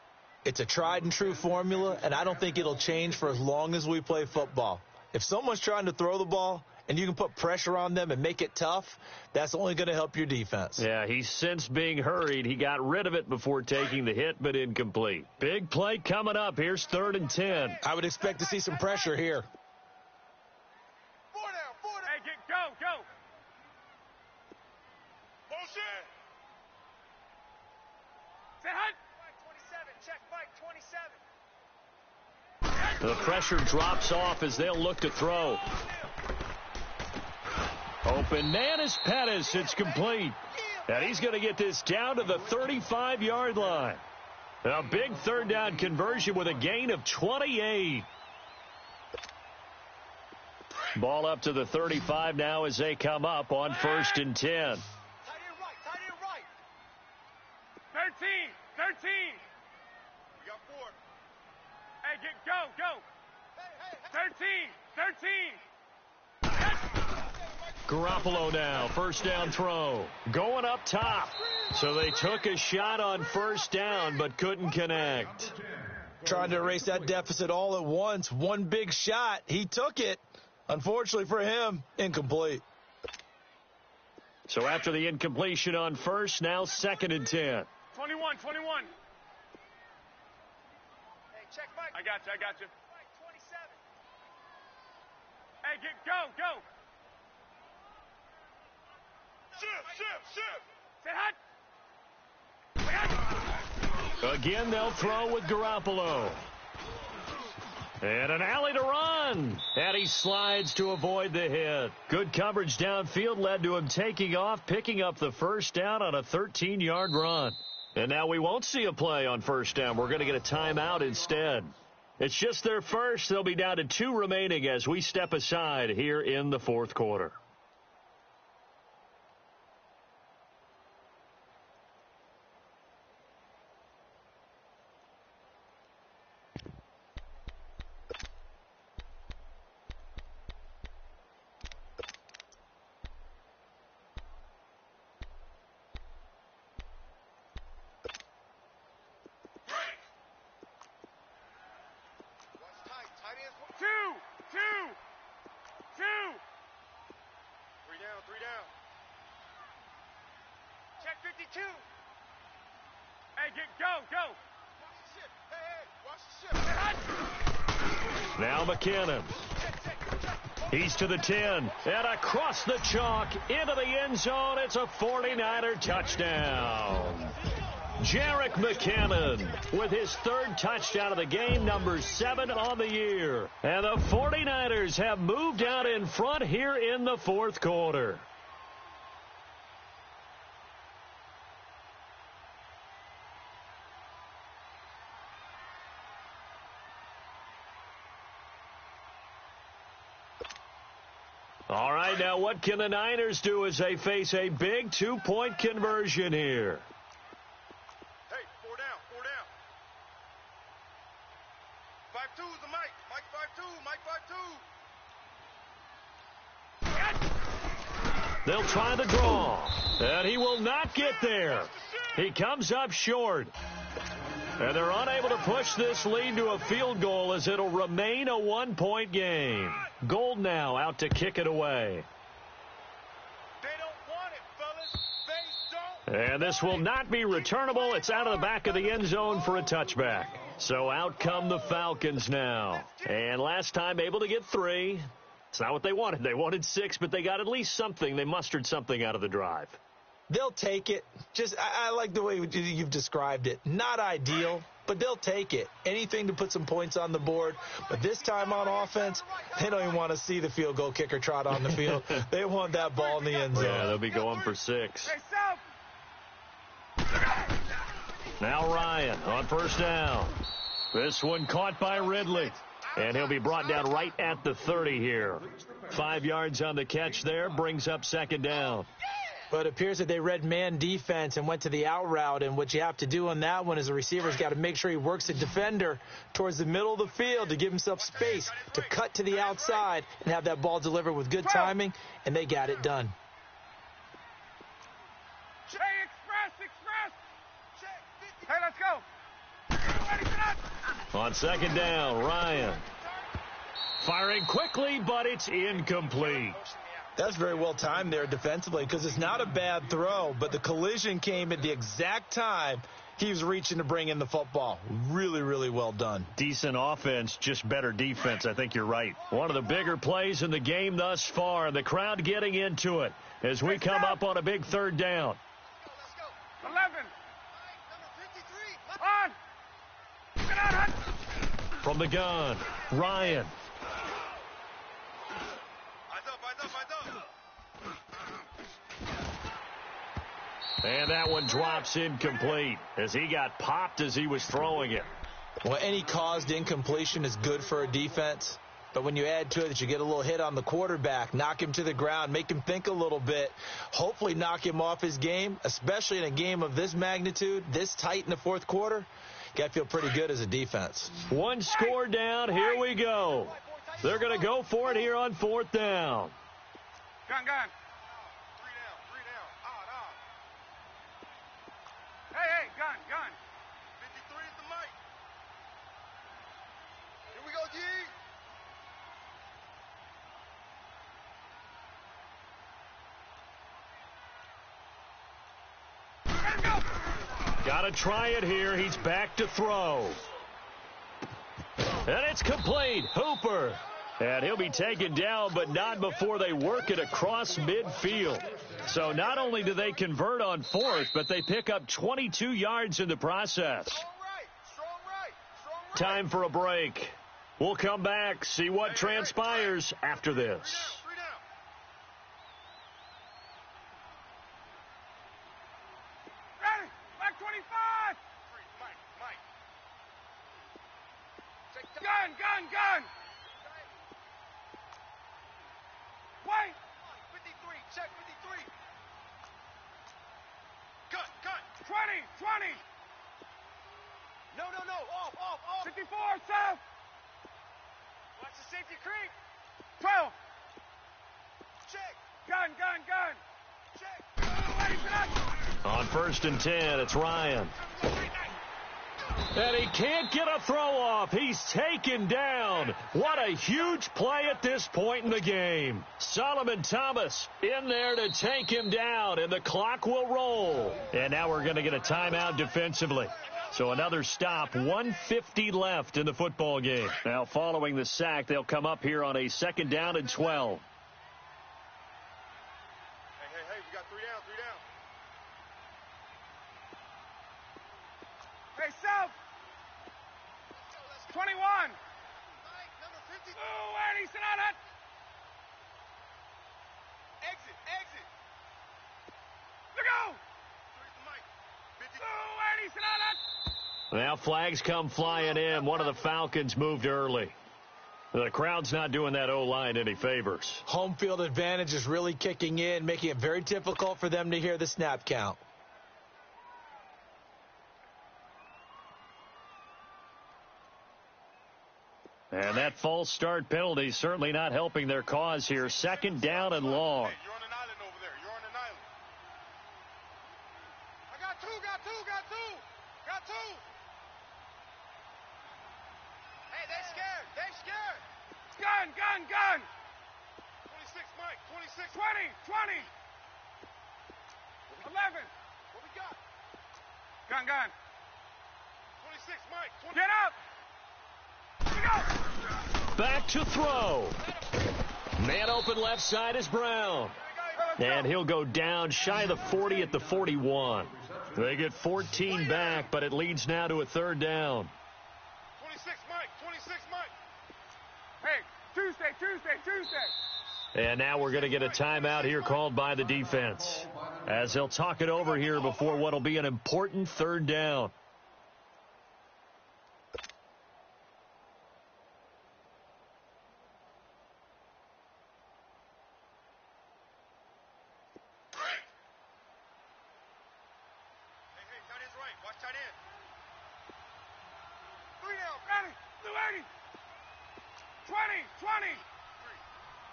It's a tried and true formula, and I don't think it'll change for as long as we play football. If someone's trying to throw the ball and you can put pressure on them and make it tough, that's only going to help your defense. Yeah, he's since being hurried. He got rid of it before taking the hit, but incomplete. Big play coming up. Here's 3rd and 10. I would expect to see some pressure here. 4 down. Hey, go. Motion. Say hut. Mike 27, check Mike 27. The pressure drops off as they'll look to throw. Open man is Pettis. It's complete. And he's going to get this down to the 35-yard line. A big 3rd down conversion with a gain of 28. Ball up to the 35 now as they come up on 1st and 10. Tight end right. 13. We got 4. Hey, go. 13. Garoppolo now, 1st down throw. Going up top. So they took a shot on 1st down but couldn't connect. Trying to erase that deficit all at once. One big shot. He took it. Unfortunately for him, incomplete. So after the incompletion on 1st, now 2nd and 10. 21. Hey, check Mike. I got you. Mike 27. Hey, go. Shift. Say hut. Again, they'll throw with Garoppolo. And an alley to run. And he slides to avoid the hit. Good coverage downfield led to him taking off, picking up the 1st down on a 13-yard run. And now we won't see a play on 1st down. We're going to get a timeout instead. It's just their first. They'll be down to 2 remaining as we step aside here in the 4th quarter. Check 52. Hey, go. Now McKinnon. He's to the 10, and across the chalk, into the end zone. It's a 49er touchdown. Jerick McKinnon with his third touchdown of the game, number 7 on the year. And the 49ers have moved out in front here in the fourth quarter. All right, now what can the Niners do as they face a big 2-point conversion here? Hey, 4 down, 4 down. 5-2 is the Mike. Mike 5-2, Mike 5-2. They'll try the draw, and he will not get there. He comes up short. And they're unable to push this lead to a field goal as it'll remain a 1-point game. Gold now out to kick it away. They don't want it, fellas. They don't. And this will not be returnable. It's out of the back of the end zone for a touchback. So out come the Falcons now. And last time able to get 3. It's not what they wanted. They wanted 6, but they got at least something. They mustered something out of the drive. They'll take it. I like the way you've described it. Not ideal, but they'll take it. Anything to put some points on the board. But this time on offense, they don't even want to see the field goal kicker trot on the field. They want that ball in the end zone. Yeah, they'll be going for 6. Now Ryan on first down. This one caught by Ridley. And he'll be brought down right at the 30 here. 5 yards on the catch there, brings up second down. But it appears that they read man defense and went to the out route. And what you have to do on that one is the receiver's got to make sure he works the defender towards the middle of the field to give himself space to cut to the outside and have that ball delivered with good timing. And they got it done. Hey, express. Hey, let's go. Ready for that? On second down, Ryan. Firing quickly, but it's incomplete. That's very well timed there defensively because it's not a bad throw, but the collision came at the exact time he was reaching to bring in the football. Really, really well done. Decent offense, just better defense. I think you're right. One of the bigger plays in the game thus far, and the crowd getting into it as we come up on a big third down. 11. On. Get out, Hunt. From the gun, Ryan. And that one drops incomplete as he got popped as he was throwing it. Well, any caused incompletion is good for a defense. But when you add to it that you get a little hit on the quarterback, knock him to the ground, make him think a little bit, hopefully knock him off his game, especially in a game of this magnitude, this tight in the fourth quarter, got to feel pretty good as a defense. One score down. Here we go. They're going to go for it here on fourth down. Gun. 3 down. Hey, gun. 53 is the mic. Here we go, G. Got to try it here. He's back to throw. And it's complete. Hooper. And he'll be taken down, but not before they work it across midfield. So not only do they convert on fourth, but they pick up 22 yards in the process. Strong right. Time for a break. We'll come back, see what transpires after this. 3 down. Ready. Back 25. Mike. Gun. Wait. 53. Check 53. Gun. 20. No. Off. 54, south. Watch the safety creep. 12. Check. Gun. Check. Ready for that. On first and 10, it's Ryan. And he can't get a throw off. He's taken down. What a huge play at this point in the game. Solomon Thomas in there to take him down, and the clock will roll. And now we're going to get a timeout defensively. So another stop, 1:50 left in the football game. Now following the sack, they'll come up here on a 2nd down and 12. Hey, we got 3 down, 3 down. Hey, South. 21. Number 50. Oh, Eddie, sit on it. Exit. Look out. Mike. 50. Oh, Eddie, sit on it. Now flags come flying in. One of the Falcons moved early. The crowd's not doing that O-line any favors. Home field advantage is really kicking in, making it very difficult for them to hear the snap count. And that false start penalty certainly not helping their cause here. 2nd down and long. Hey, you're on an island over there. You're on an island. I got two. Hey, they scared. Gun. 26, Mike. 26. 20. 11. What we got? Gun. 26, Mike. 20. Get up. Back to throw. Man open left side is Brown. And he'll go down shy of the 40 at the 41. They get 14 back, but it leads now to a 3rd down. 26, Mike. 26, Mike. Hey, Tuesday. And now we're going to get a timeout here called by the defense, as they'll talk it over here before what will be an important 3rd down. Watch tight end. 3 down. Ready. 280. 20.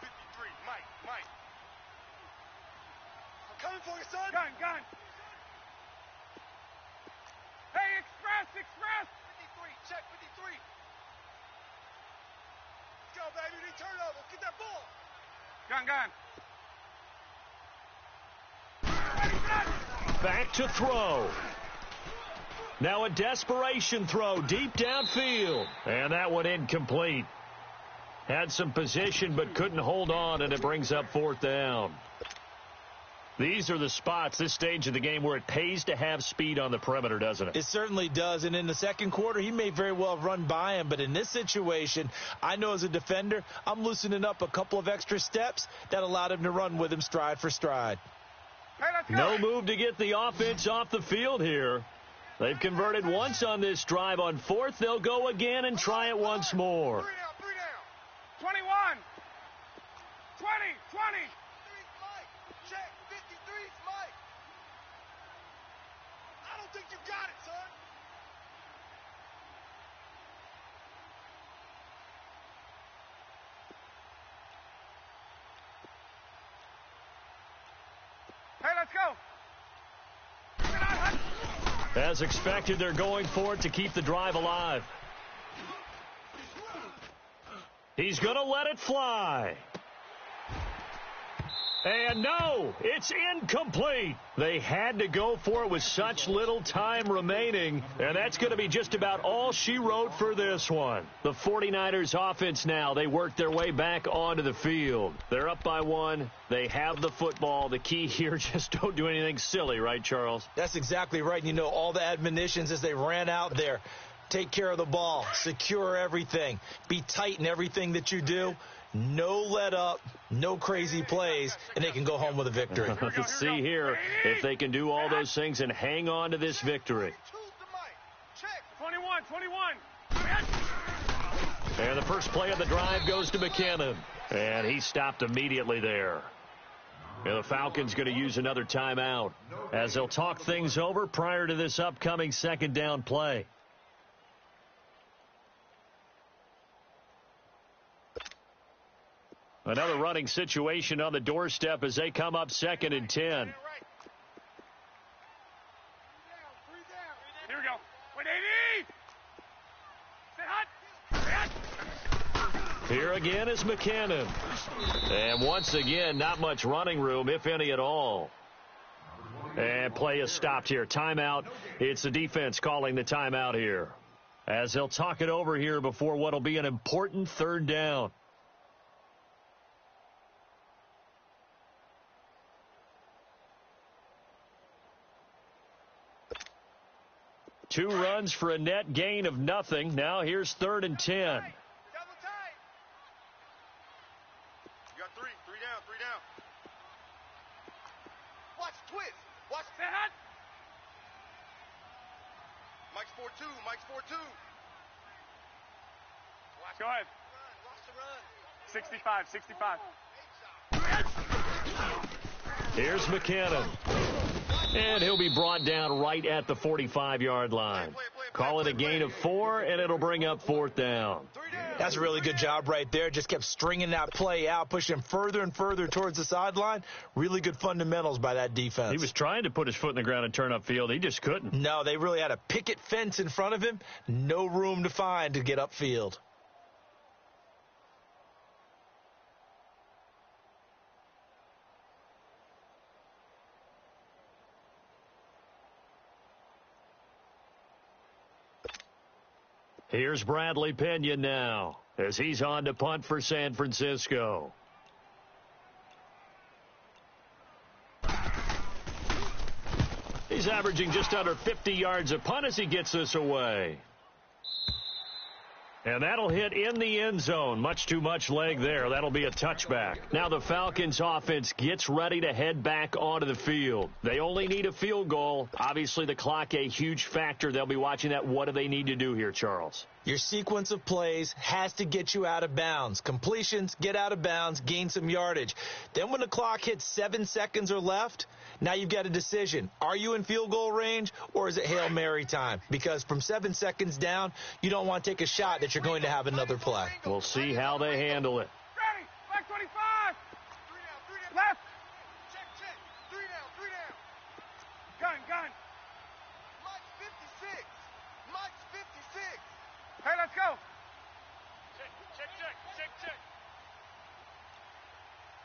53. Mike. I'm coming for you, son. Gun. Hey, express. 53. Check 53. Let's go, baby. We need turnover. Get that ball. Gun. Back to throw. Now a desperation throw deep downfield. And that one incomplete. Had some position but couldn't hold on, and it brings up 4th down. These are the spots, this stage of the game, where it pays to have speed on the perimeter, doesn't it? It certainly does, and in the 2nd quarter, he may very well have run by him, but in this situation, I know as a defender, I'm loosening up a couple of extra steps that allowed him to run with him stride for stride. Hey, let's go. No move to get the offense off the field here. They've converted once on this drive. On 4th, they'll go again and try it once more. 3 down. 21. 20. 53's Mike. Check. 53's Mike. I don't think you got it, son. Hey, let's go. As expected, they're going for it to keep the drive alive. He's going to let it fly. And no, it's incomplete. They had to go for it with such little time remaining, and that's going to be just about all she wrote for this one. The 49ers offense now, they work their way back onto the field. They're up by 1. They have the football. The key here, just don't do anything silly, right, Charles? That's exactly right. You know, all the admonitions as they ran out there. Take care of the ball. Secure everything. Be tight in everything that you do. No let up, no crazy plays, and they can go home with a victory. Let's see here if they can do all those things and hang on to this victory. 21. And the first play of the drive goes to McKinnon, and he stopped immediately there. And the Falcons going to use another timeout as they'll talk things over prior to this upcoming 2nd down play. Another running situation on the doorstep as they come up 2nd and 10. Here we go. Wait, 80. Sit hot. Here again is McKinnon. And once again, not much running room, if any at all. And play is stopped here. Timeout. It's the defense calling the timeout here, as they'll talk it over here before what will be an important third down. Two runs for a net gain of nothing. Now here's 3rd and 10. You got three down. Watch twist. Watch that. Mike's 4-2. Go ahead. the run. 65. Here's McKinnon. And he'll be brought down right at the 45-yard line. Call it a gain of 4, and it'll bring up 4th down. That's a really good job right there. Just kept stringing that play out, pushing him further and further towards the sideline. Really good fundamentals by that defense. He was trying to put his foot in the ground and turn upfield. He just couldn't. No, they really had a picket fence in front of him. No room to find to get upfield. Here's Bradley Pena now, as he's on to punt for San Francisco. He's averaging just under 50 yards a punt as he gets this away. And that'll hit in the end zone. Much too much leg there. That'll be a touchback. Now the Falcons offense gets ready to head back onto the field. They only need a field goal. Obviously the clock a huge factor. They'll be watching that. What do they need to do here, Charles? Your sequence of plays has to get you out of bounds. Completions, get out of bounds, gain some yardage. Then when the clock hits 7 seconds or left, now you've got a decision. Are you in field goal range, or is it Hail Mary time? Because from 7 seconds down, you don't want to take a shot that you're going to have another play. We'll see how they handle it. Ready. Back 25. 3 down. Left. Check. 3 down. Gun. Mike's 56. Hey, let's go. Check.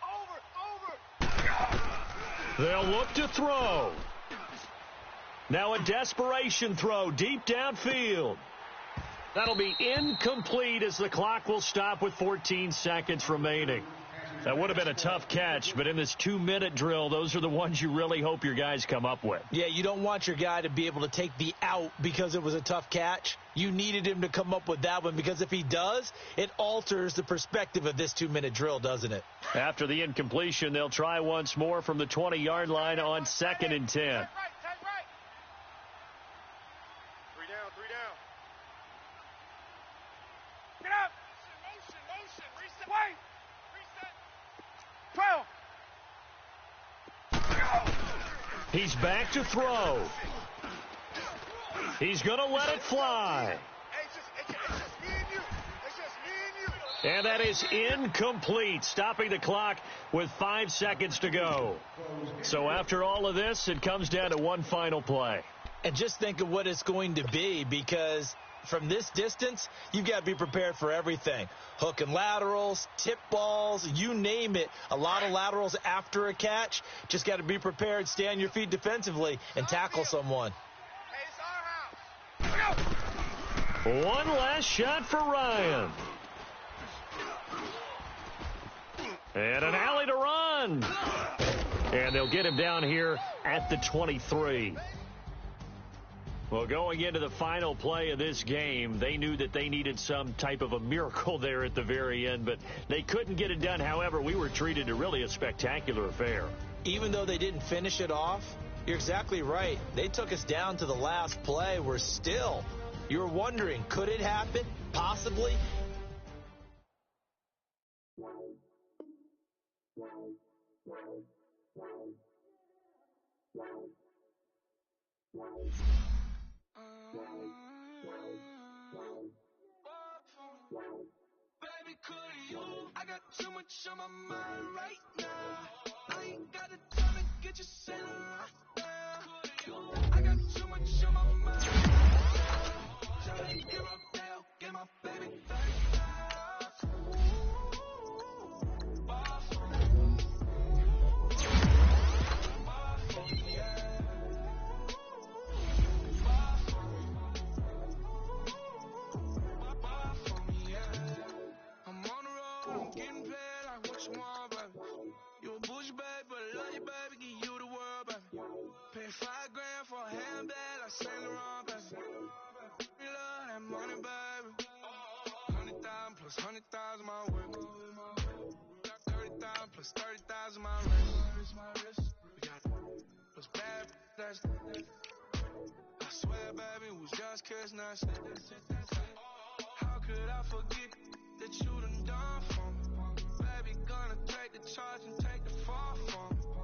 Over. They'll look to throw. Now a desperation throw deep downfield. That'll be incomplete as the clock will stop with 14 seconds remaining. That would have been a tough catch, but in this 2-minute drill, those are the ones you really hope your guys come up with. Yeah, you don't want your guy to be able to take the out because it was a tough catch. You needed him to come up with that one, because if he does, it alters the perspective of this 2-minute drill, doesn't it? After the incompletion, they'll try once more from the 20-yard line on 2nd and 10. Take right. 3 down. Get up. Motion. Reset. Wait. 12. He's back to throw. He's going to let it fly. It's just me and you. And that is incomplete, stopping the clock with 5 seconds to go. So after all of this, it comes down to one final play. And just think of what it's going to be, because from this distance, you've got to be prepared for everything. Hook and laterals, tip balls, you name it. A lot of laterals after a catch. Just got to be prepared, stay on your feet defensively, and tackle someone. Hey, it's our house. One last shot for Ryan. And an alley to run. And they'll get him down here at the 23. Well, going into the final play of this game, they knew that they needed some type of a miracle there at the very end, but they couldn't get it done. However, we were treated to really a spectacular affair. Even though they didn't finish it off, you're exactly right. They took us down to the last play. We're still, you're wondering, could it happen? Possibly. Baby, could you? I got too much on my mind right now. I ain't got the time to get you sitting right now. I got too much on my mind right now. Trying to get up there, get my baby back now. Bar for me, yeah. 25 grand for a handbag like Saint Laurent, baby. You love that money, baby. 100,000 plus 100,000 my whip. 30,000 plus 30,000 my wrist. We got plus bad, that's I swear, baby, it was just kissing us. How could I forget that you done for me? Baby, gonna take the charge and take the fall for me.